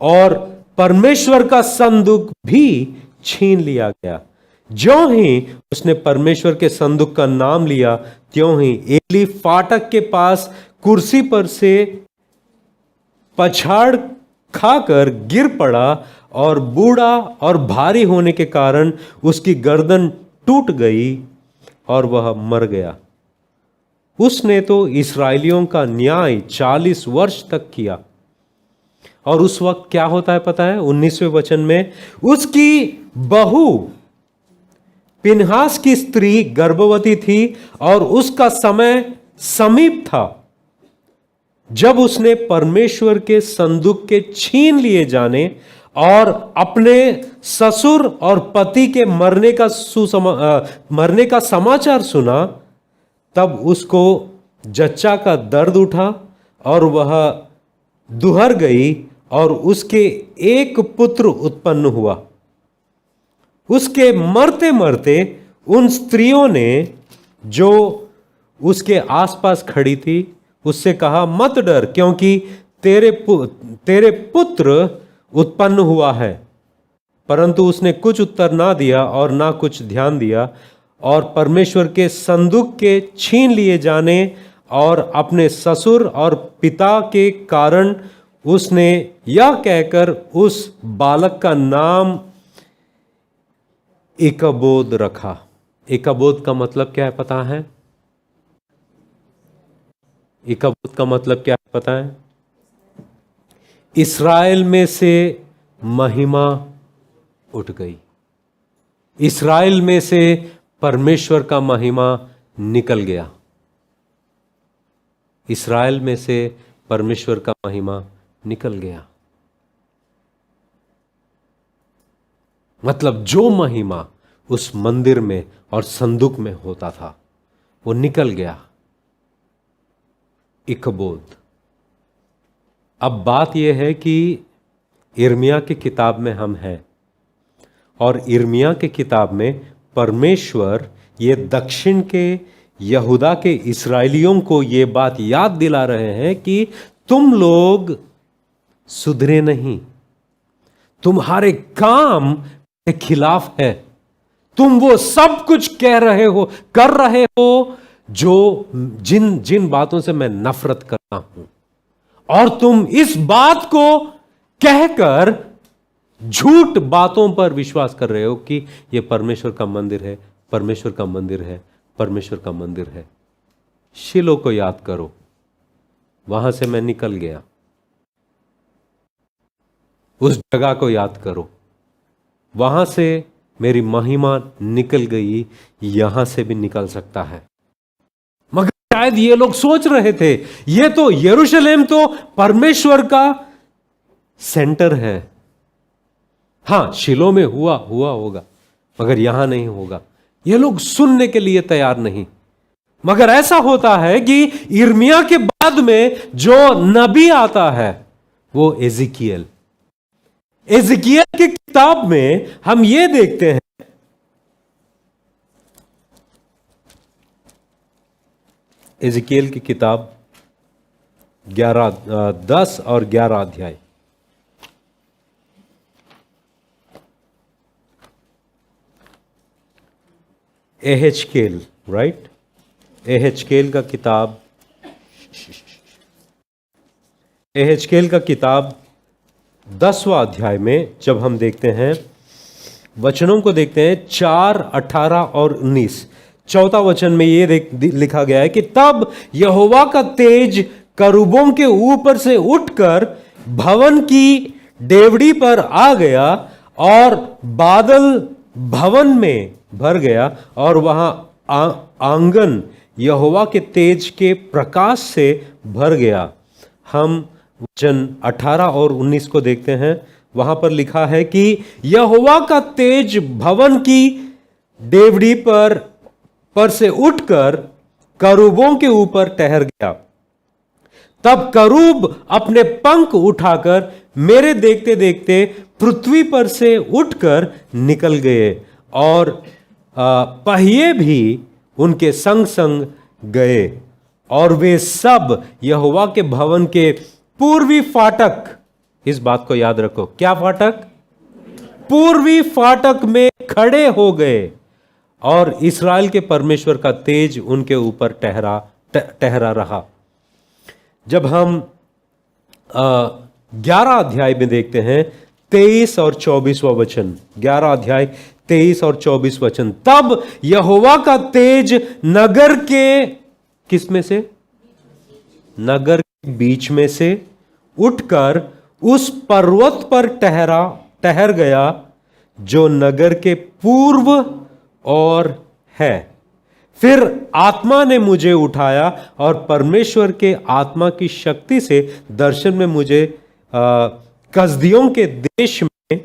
A: और परमेश्वर का संदूक भी छीन लिया गया। ज्यों ही उसने परमेश्वर के संदूक का नाम लिया, त्यों ही एली फाटक के पास कुर्सी पर से पछाड़ खाकर गिर पड़ा और बूढ़ा और भारी होने के कारण उसकी गर्दन टूट गई और वह मर गया। उसने तो इस्राएलियों का न्याय 40 वर्ष तक किया। और उस वक्त क्या होता है पता है? 19वें वचन में, उसकी बहू पिनहास की स्त्री गर्भवती थी और उसका समय समीप था जब उसने परमेश्वर के संदूक के छीन लिए जाने और अपने ससुर और पति के मरने का समाचार सुना। तब उसको जच्चा का दर्द उठा और वह दुहर गई और उसके एक पुत्र उत्पन्न हुआ। उसके मरते मरते उन स्त्रियों ने जो उसके आसपास खड़ी थी उससे कहा, मत डर, क्योंकि तेरे पुत्र उत्पन्न हुआ है। परंतु उसने कुछ उत्तर ना दिया और ना कुछ ध्यान दिया और परमेश्वर के संदूक के छीन लिए जाने और अपने ससुर और पिता के कारण उसने यह कहकर उस बालक का नाम इकबोद रखा। इकबोद का मतलब क्या है पता है? इकबोद का मतलब क्या है पता है? इस्राएल में से महिमा उठ गई। इस्राएल में से परमेश्वर का महिमा निकल गया। इस्राएल में से परमेश्वर का महिमा निकल गया। मतलब जो महिमा उस मंदिर में और संदूक में होता था वो निकल गया। इकबोद। अब बात यह है कि यिर्मयाह की किताब में हम हैं और यिर्मयाह की किताब में परमेश्वर ये दक्षिण के यहूदा के इस्राएलियों को ये बात याद दिला रहे हैं कि तुम लोग सुधरे नहीं, तुम्हारे काम के खिलाफ है। तुम वो सब कुछ कह रहे हो, कर रहे हो जो जिन बातों से मैं नफरत करता हूं, और तुम इस बात को कहकर झूठ बातों पर विश्वास कर रहे हो कि यह परमेश्वर का मंदिर है, परमेश्वर का मंदिर है, परमेश्वर का मंदिर है। शिलो को याद करो, वहां से मैं निकल गया। उस जगह को याद करो, वहां से मेरी महिमा निकल गई, यहां से भी निकल सकता है। मगर शायद ये लोग सोच रहे थे ये तो यरूशलेम तो परमेश्वर का सेंटर है। हां, शिलो में हुआ होगा मगर यहां नहीं होगा। ये लोग सुनने के लिए तैयार नहीं। मगर ऐसा होता है कि यिर्मयाह के बाद में जो नबी आता है वो एजिकियल। एजिकियल की किताब में हम ये देखते हैं, एजिकियल की किताब 10 और 11 अध्याय। एहेजकेल, राइट, एहेजकेल का किताब, एहेजकेल का किताब 10वां अध्याय में जब हम देखते हैं, वचनों को देखते हैं 4, 18 और 19। चौथा वचन में ये लिखा गया है कि तब यहोवा का तेज करूबों के ऊपर से उठकर भवन की डेवढ़ी पर आ गया और बादल भवन में भर गया और वहां आंगन यहोवा के तेज के प्रकाश से भर गया। हम वचन 18 और 19 को देखते हैं। वहां पर लिखा है कि यहोवा का तेज भवन की डेवढ़ी पर से उठकर करूबों के ऊपर ठहर गया। तब करूब अपने पंख उठाकर मेरे देखते देखते पृथ्वी पर से उठकर निकल गए और पहिए भी उनके संग संग गए और वे सब यहोवा के भवन के पूर्वी फाटक, इस बात को याद रखो, क्या फाटक? पूर्वी फाटक में खड़े हो गए और इस्राएल के परमेश्वर का तेज उनके ऊपर ठहरा रहा। जब हम 11 अध्याय में देखते हैं 23 और 24वां वचन, 11 अध्याय 23 और 24 वचन, तब यहोवा का तेज नगर के किस में से? नगर के बीच में से उठकर उस पर्वत पर ठहर गया जो नगर के पूर्व और है। फिर आत्मा ने मुझे उठाया और परमेश्वर के आत्मा की शक्ति से दर्शन में मुझे कसदियों के देश में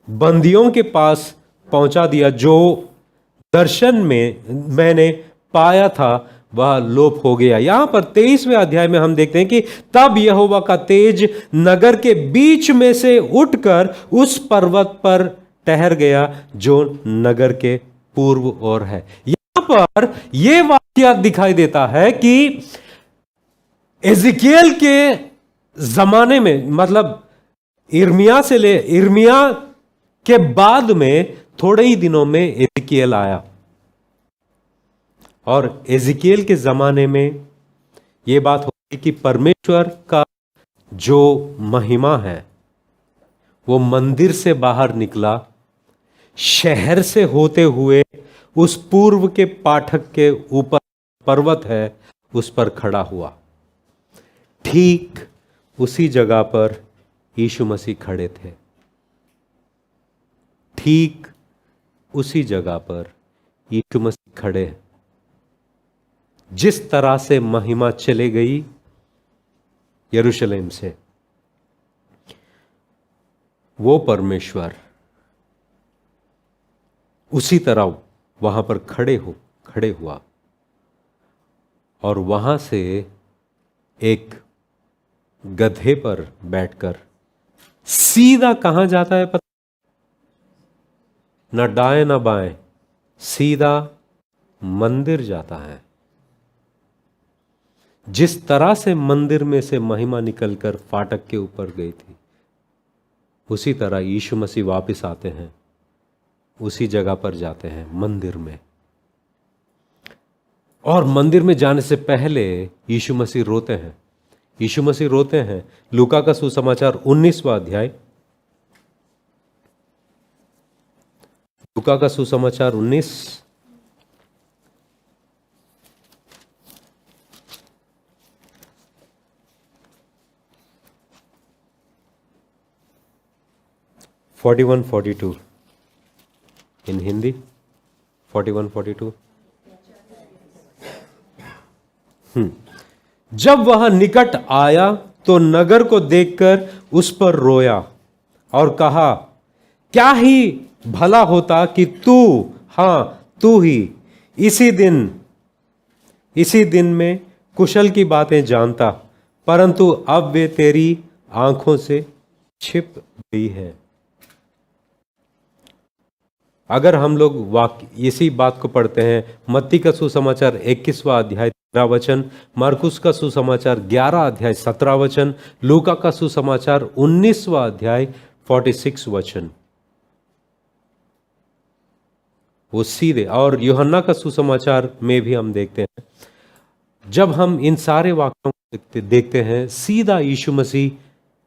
A: बंदियों के पास पहुंचा दिया। जो दर्शन में मैंने पाया था वह लोप हो गया। यहां पर 23वें अध्याय में हम देखते हैं कि तब यहोवा का तेज नगर के बीच में से उठकर उस पर्वत पर ठहर गया जो नगर के पूर्व ओर है। यहां पर यह वाक्य दिखाई देता है कि एजिकियल के जमाने में, मतलब इर्मिया के बाद में थोड़े ही दिनों में एजिकियल आया और एजिकियल के जमाने में यह बात होती कि परमेश्वर का जो महिमा है वो मंदिर से बाहर निकला, शहर से होते हुए उस पूर्व के पाठक के ऊपर पर्वत है उस पर खड़ा हुआ। ठीक उसी जगह पर यीशु मसीह खड़े थे। ठीक उसी जगह पर यीशु मसीह खड़े हैं। जिस तरह से महिमा चले गई यरूशलेम से, वो परमेश्वर उसी तरह वहां पर खड़े हुआ और वहां से एक गधे पर बैठकर सीधा कहां जाता है पता? न दाएं न बाएं, सीधा मंदिर जाता है। जिस तरह से मंदिर में से महिमा निकलकर फाटक के ऊपर गई थी, उसी तरह यीशु मसीह वापस आते हैं, उसी जगह पर जाते हैं, मंदिर में। और मंदिर में जाने से पहले यीशु मसीह रोते हैं। यीशु मसीह रोते हैं। लूका का सुसमाचार 19वां अध्याय, लूका का सुसमाचार 19 41-42 इन हिंदी 41-42। जब वह निकट आया तो नगर को देखकर उस पर रोया और कहा, क्या ही भला होता कि तू ही इसी दिन में कुशल की बातें जानता, परंतु अब वे तेरी आंखों से छिप गई है। अगर हम लोग इसी बात को पढ़ते हैं, मत्ती का सुसमाचार 21वां अध्याय वचन, मार्कुस का सुसमाचार 11 अध्याय 17 वचन, लूका का सुसमाचार 19वां अध्याय 46 वचन। वो सीधे, और यूहन्ना का सुसमाचार में भी हम देखते हैं, जब हम इन सारे वाक्यों को देखते हैं, सीधा यीशु मसीह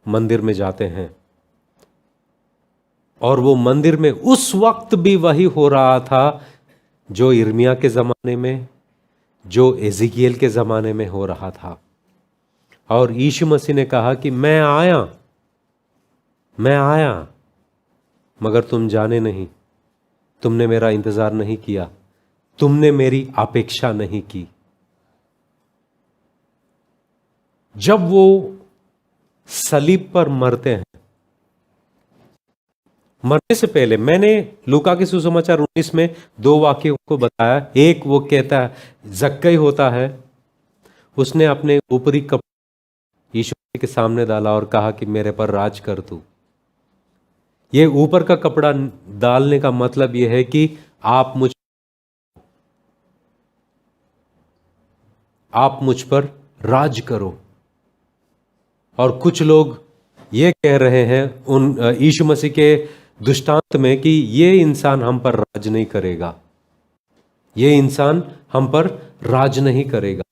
A: मंदिर में जाते हैं। और वो मंदिर में उस वक्त भी वही हो रहा था जो यिर्मयाह के जमाने में, जो एजिकियल के जमाने में हो रहा था। और यीशु मसीह ने कहा कि मैं आया मगर तुम जाने नहीं, तुमने मेरा इंतजार नहीं किया, तुमने मेरी अपेक्षा नहीं की। जब वो सलीब पर मरते हैं, मरने से पहले मैंने लूका के सुसमाचार 19 में 2 वाक्यों को बताया। एक वो कहता है, जक्कई होता है, उसने अपने ऊपरी कपड़ा यीशु के सामने डाला और कहा कि मेरे पर राज कर तू। ये ऊपर का कपड़ा डालने का मतलब यह है कि आप मुझ पर राज करो। और कुछ लोग ये कह रहे हैं उन यीशु मसीह के दृष्टांत में कि ये इंसान हम पर राज नहीं करेगा, ये इंसान हम पर राज नहीं करेगा।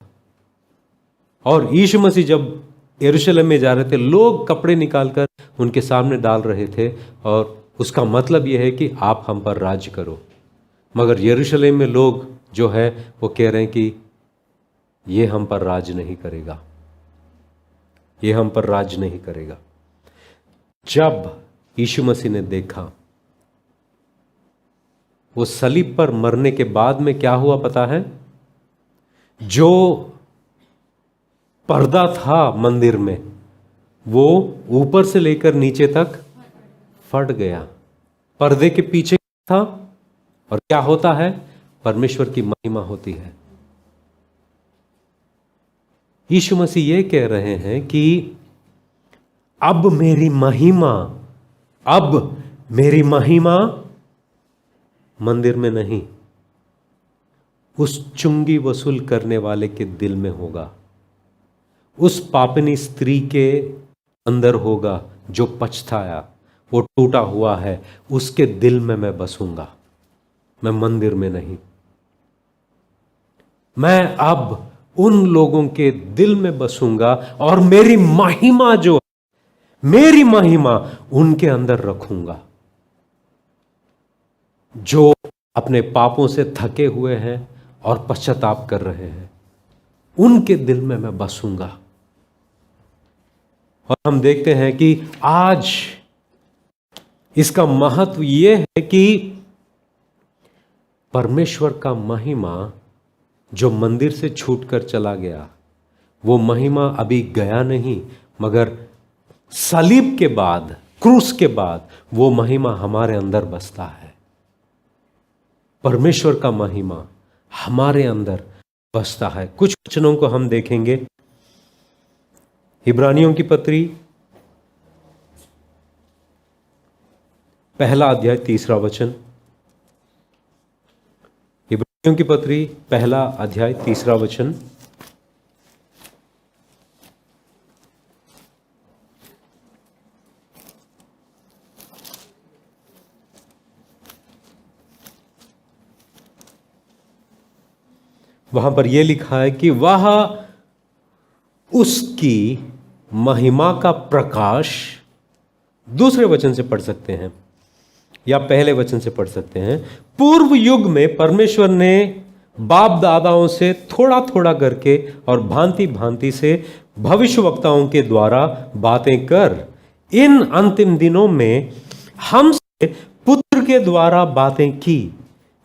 A: और यीशु मसीह जब यरूशलेम में जा रहे थे, लोग कपड़े निकालकर उनके सामने डाल रहे थे, और उसका मतलब यह है कि आप हम पर राज करो। मगर यरूशलेम में लोग जो है वो कह रहे हैं कि ये हम पर राज नहीं करेगा, ये हम पर राज नहीं करेगा। जब यीशु मसीह ने देखा, वो सलीब पर मरने के बाद में क्या हुआ पता है? जो पर्दा था मंदिर में, वो ऊपर से लेकर नीचे तक फट गया। पर्दे के पीछे था, और क्या होता है? परमेश्वर की महिमा होती है। यीशु मसीह ये कह रहे हैं कि अब मेरी महिमा मंदिर में नहीं, उस चुंगी वसूल करने वाले के दिल में होगा, उस पापिनी स्त्री के अंदर होगा जो पछताया, वो टूटा हुआ है, उसके दिल में मैं बसूंगा, मैं मंदिर में नहीं। मैं अब उन लोगों के दिल में बसूंगा और मेरी महिमा उनके अंदर रखूंगा। जो अपने पापों से थके हुए हैं और पश्चाताप कर रहे हैं, उनके दिल में मैं बसूंगा। और हम देखते हैं कि आज इसका महत्व यह है कि परमेश्वर का महिमा जो मंदिर से छूटकर चला गया, वो महिमा अभी गया नहीं, मगर सलीब के बाद, क्रूस के बाद वो महिमा हमारे अंदर बसता है। परमेश्वर का महिमा हमारे अंदर बसता है। कुछ वचनों को हम देखेंगे। इब्रानियों की पत्री 1 अध्याय 3 वचन। इब्रानियों की पत्री 1 अध्याय 3 वचन। वहां पर यह लिखा है कि वह उसकी महिमा का प्रकाश, दूसरे वचन से पढ़ सकते हैं या पहले वचन से पढ़ सकते हैं, पूर्व युग में परमेश्वर ने बाप दादाओं से थोड़ा थोड़ा करके और भांति भांति से भविष्यवक्ताओं के द्वारा बातें कर इन अंतिम दिनों में हमसे पुत्र के द्वारा बातें की,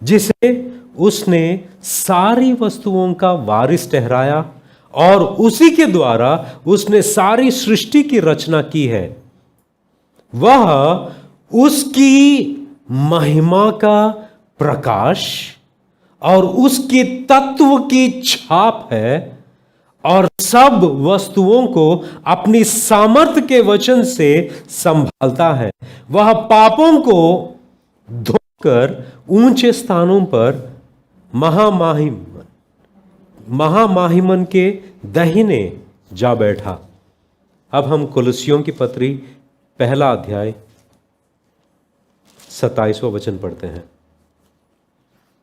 A: जिसे उसने सारी वस्तुओं का वारिस ठहराया और उसी के द्वारा उसने सारी सृष्टि की रचना की है। वह उसकी महिमा का प्रकाश और उसकी तत्व की छाप है और सब वस्तुओं को अपनी सामर्थ्य के वचन से संभालता है। वह पापों को धोकर ऊंचे स्थानों पर महामहिमन के दाहिने जा बैठा। अब हम कुलुस्सियों की पत्री पहला अध्याय 27वां वचन पढ़ते हैं।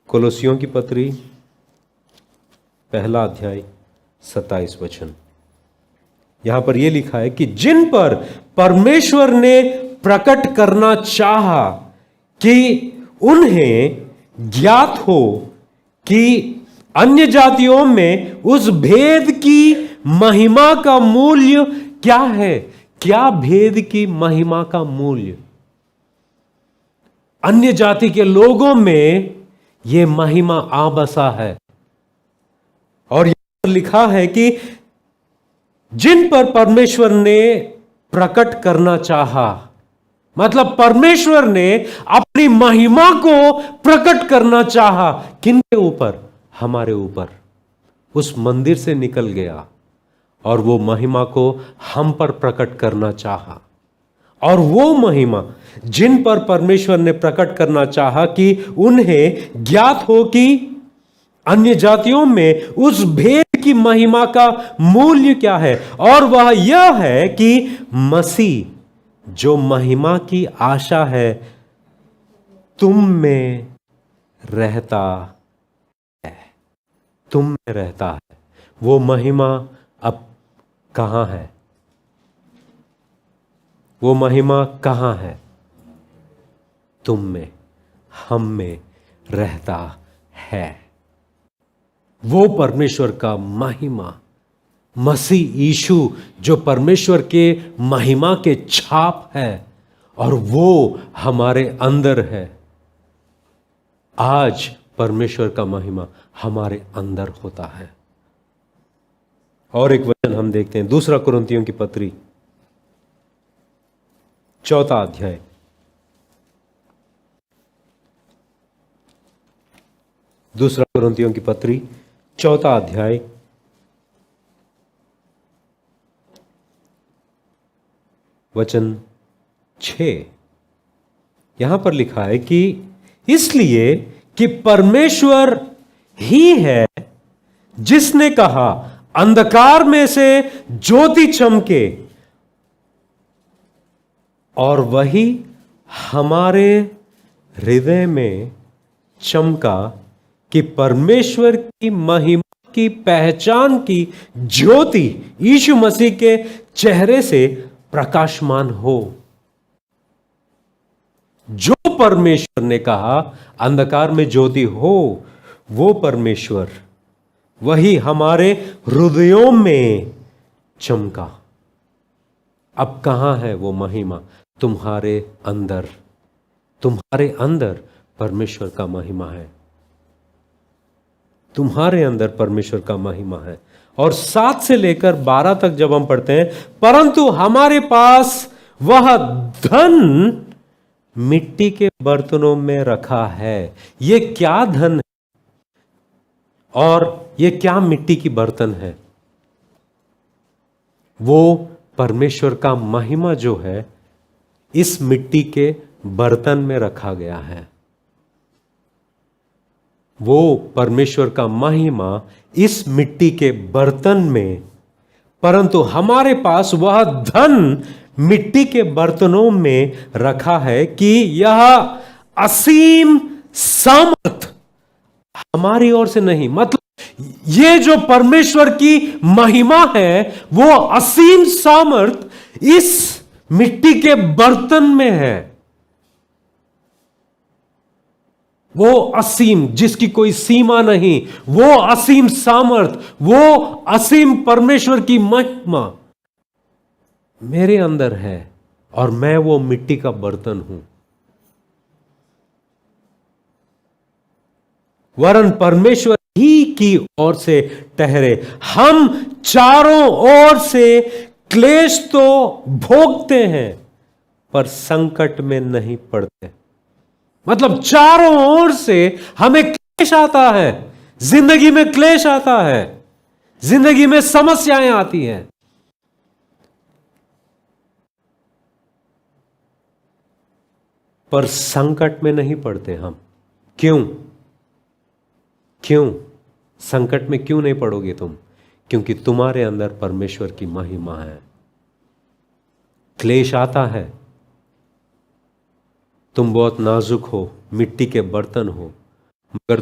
A: कुलुस्सियों की पत्री पहला अध्याय 27 वचन। यहां पर यह लिखा है कि जिन पर परमेश्वर ने प्रकट करना चाहा कि उन्हें ज्ञात हो कि अन्य जातियों में उस भेद की महिमा का मूल्य क्या है। क्या भेद की महिमा का मूल्य? अन्य जाति के लोगों में यह महिमा आ बसा है। और यहां पर लिखा है कि जिन पर परमेश्वर ने प्रकट करना चाहा, मतलब परमेश्वर ने अपनी महिमा को प्रकट करना चाहा। किनके ऊपर? हमारे ऊपर। उस मंदिर से निकल गया और वो महिमा को हम पर प्रकट करना चाहा। और वो महिमा जिन पर परमेश्वर ने प्रकट करना चाहा कि उन्हें ज्ञात हो कि अन्य जातियों में उस भेद की महिमा का मूल्य क्या है। और वह यह है कि मसीह जो महिमा की आशा है तुम में रहता है। तुम में रहता है। वो महिमा अब कहां है? वो महिमा कहां है? तुम में, हम में रहता है। वो परमेश्वर का महिमा, मसीह यीशु जो परमेश्वर के महिमा के छाप है और वो हमारे अंदर है। आज परमेश्वर का महिमा हमारे अंदर होता है। और एक वचन हम देखते हैं, दूसरा कुरिन्थियों की पत्री चौथा अध्याय। दूसरा कुरिन्थियों की पत्री चौथा अध्याय वचन 6। यहां पर लिखा है कि इसलिए कि परमेश्वर ही है जिसने कहा अंधकार में से ज्योति चमके, और वही हमारे हृदय में चमका कि परमेश्वर की महिमा की पहचान की ज्योति यीशु मसीह के चेहरे से प्रकाशमान हो। जो परमेश्वर ने कहा अंधकार में ज्योति हो, वो परमेश्वर वही हमारे हृदयों में चमका। अब कहां है वो महिमा? तुम्हारे अंदर। तुम्हारे अंदर परमेश्वर का महिमा है। तुम्हारे अंदर परमेश्वर का महिमा है। और 7 से लेकर 12 तक जब हम पढ़ते हैं, परंतु हमारे पास वह धन मिट्टी के बर्तनों में रखा है। यह क्या धन है और यह क्या मिट्टी की बर्तन है? वो परमेश्वर का महिमा जो है इस मिट्टी के बर्तन में रखा गया है। वो परमेश्वर का महिमा इस मिट्टी के बर्तन में, परंतु हमारे पास वह धन मिट्टी के बर्तनों में रखा है कि यह असीम सामर्थ हमारी ओर से नहीं, मतलब ये जो परमेश्वर की महिमा है वो असीम सामर्थ इस मिट्टी के बर्तन में है। वो असीम जिसकी कोई सीमा नहीं, वो असीम सामर्थ, वो असीम परमेश्वर की महिमा मेरे अंदर है और मैं वो मिट्टी का बर्तन हूं। वरन परमेश्वर ही की ओर से ठहरे। हम चारों ओर से क्लेश तो भोगते हैं पर संकट में नहीं पड़ते। मतलब चारों ओर से हमें क्लेश आता है, जिंदगी में क्लेश आता है, जिंदगी में समस्याएं आती हैं, पर संकट में नहीं पड़ते हम। क्यों? क्यों? संकट में क्यों नहीं पड़ोगे तुम? क्योंकि तुम्हारे अंदर परमेश्वर की महिमा है। क्लेश आता है, तुम बहुत नाजुक हो, मिट्टी के बर्तन हो, मगर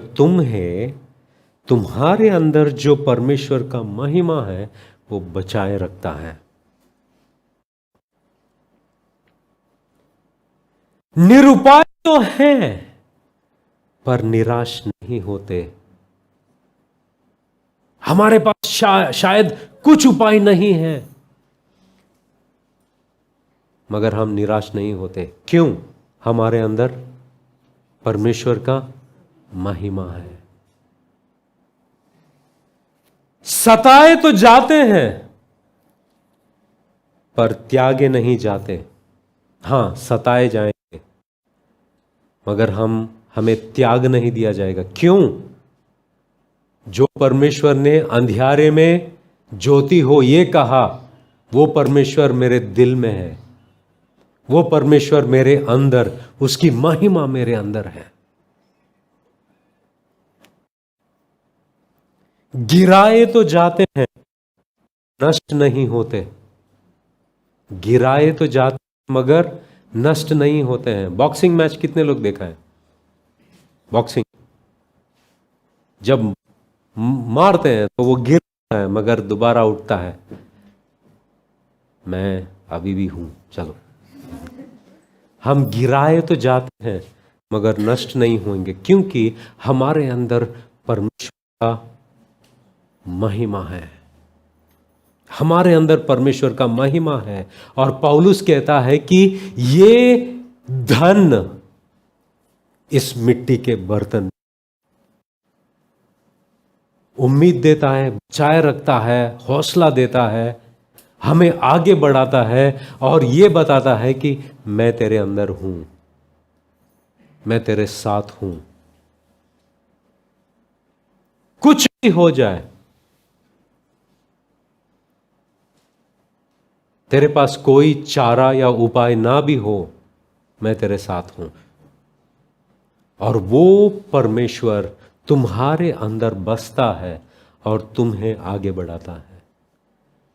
A: तुम्हारे अंदर जो परमेश्वर का महिमा है वो बचाए रखता है। निरुपाय तो हैं पर निराश नहीं होते। हमारे पास शायद कुछ उपाय नहीं है, मगर हम निराश नहीं होते। क्यों? हमारे अंदर परमेश्वर का महिमा है। सताए तो जाते हैं पर त्यागे नहीं जाते। हां, सताए जाएंगे मगर हमें त्याग नहीं दिया जाएगा। क्यों? जो परमेश्वर ने अंधियारे में ज्योति हो ये कहा, वो परमेश्वर मेरे दिल में है, वो परमेश्वर मेरे अंदर, उसकी महिमा मेरे अंदर है। गिराए तो जाते हैं, नष्ट नहीं होते। गिराए तो जाते हैं मगर नष्ट नहीं होते हैं। बॉक्सिंग मैच कितने लोग देखा है? बॉक्सिंग जब मारते हैं तो वो गिरता है मगर दोबारा उठता है। मैं अभी भी हूं, चलो। हम गिराए तो जाते हैं मगर नष्ट नहीं होंगे, क्योंकि हमारे अंदर परमेश्वर का महिमा है। हमारे अंदर परमेश्वर का महिमा है। और पौलुस कहता है कि ये धन इस मिट्टी के बर्तन उम्मीद देता है, बचाए रखता है, हौसला देता है, हमें आगे बढ़ाता है और यह बताता है कि मैं तेरे अंदर हूं, मैं तेरे साथ हूं। कुछ भी हो जाए, तेरे पास कोई चारा या उपाय ना भी हो, मैं तेरे साथ हूं। और वो परमेश्वर तुम्हारे अंदर बसता है और तुम्हें आगे बढ़ाता है।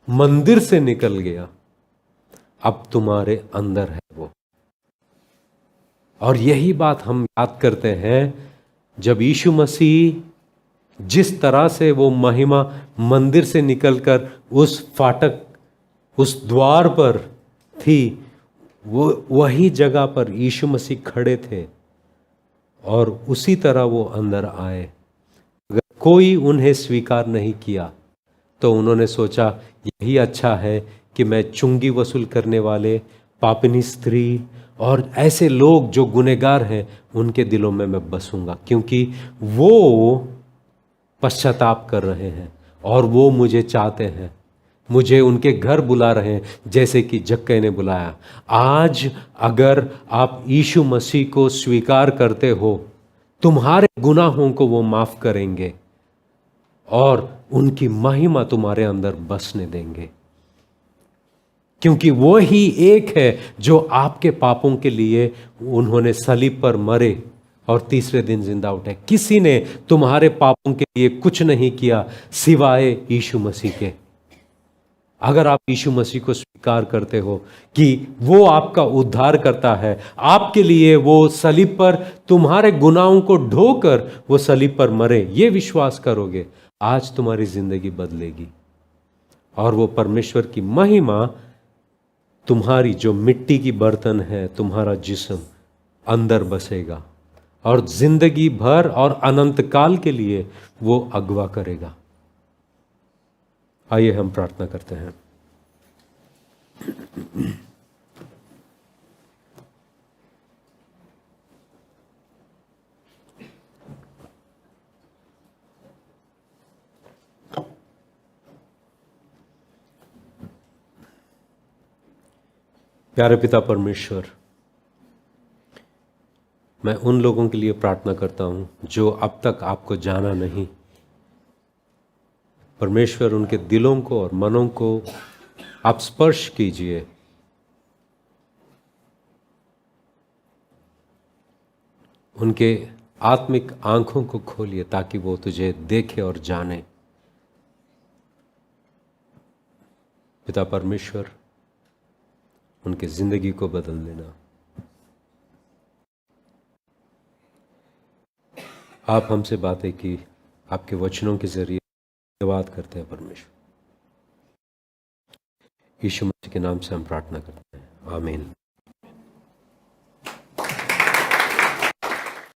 A: मंदिर से निकल गया, अब तुम्हारे अंदर है वो। और यही बात हम याद करते हैं जब यीशु मसीह जिस तरह से वो महिमा मंदिर से निकलकर उस फाटक, उस द्वार पर थी, वो वही जगह पर यीशु मसीह खड़े थे और उसी तरह वो अंदर आए। अगर कोई उन्हें स्वीकार नहीं किया तो उन्होंने सोचा यही अच्छा है कि मैं चुंगी वसूल करने वाले, पापिनी स्त्री और ऐसे लोग जो गुनहगार हैं उनके दिलों में मैं बसूंगा, क्योंकि वो पश्चाताप कर रहे हैं और वो मुझे चाहते हैं, मुझे उनके घर बुला रहे हैं, जैसे कि जक्कई ने बुलाया। आज अगर आप यीशु मसीह को स्वीकार करते हो, तुम्हारे गुनाहों को वो माफ करेंगे और उनकी महिमा तुम्हारे अंदर बसने देंगे, क्योंकि वो ही एक है जो आपके पापों के लिए उन्होंने सलीब पर मरे और तीसरे दिन जिंदा उठे। किसी ने तुम्हारे पापों के लिए कुछ नहीं किया सिवाय यीशु मसीह के। अगर आप यीशु मसीह को स्वीकार करते हो कि वो आपका उद्धार करता है, आपके लिए वो सलीब पर तुम्हारे गुनाहों को ढोकर वो सलीब पर मरे, ये विश्वास करोगे, आज तुम्हारी जिंदगी बदलेगी और वो परमेश्वर की महिमा तुम्हारी जो मिट्टी की बर्तन है, तुम्हारा जिस्म अंदर बसेगा और जिंदगी भर और अनंत काल के लिए वो अगवा करेगा। आइए हम प्रार्थना करते हैं। प्यारे पिता परमेश्वर, मैं उन लोगों के लिए प्रार्थना करता हूं जो अब तक आपको जाना नहीं। परमेश्वर, उनके दिलों को और मनों को आप स्पर्श कीजिए। उनके आत्मिक आंखों को खोलिए ताकि वो तुझे देखे और जाने। पिता परमेश्वर, उनकी जिंदगी को बदल देना। आप हमसे बातें की, आपके वचनों के जरिए धन्यवाद करते हैं परमेश्वर। यीशु मसीह के नाम से हम प्रार्थना करते हैं, आमीन।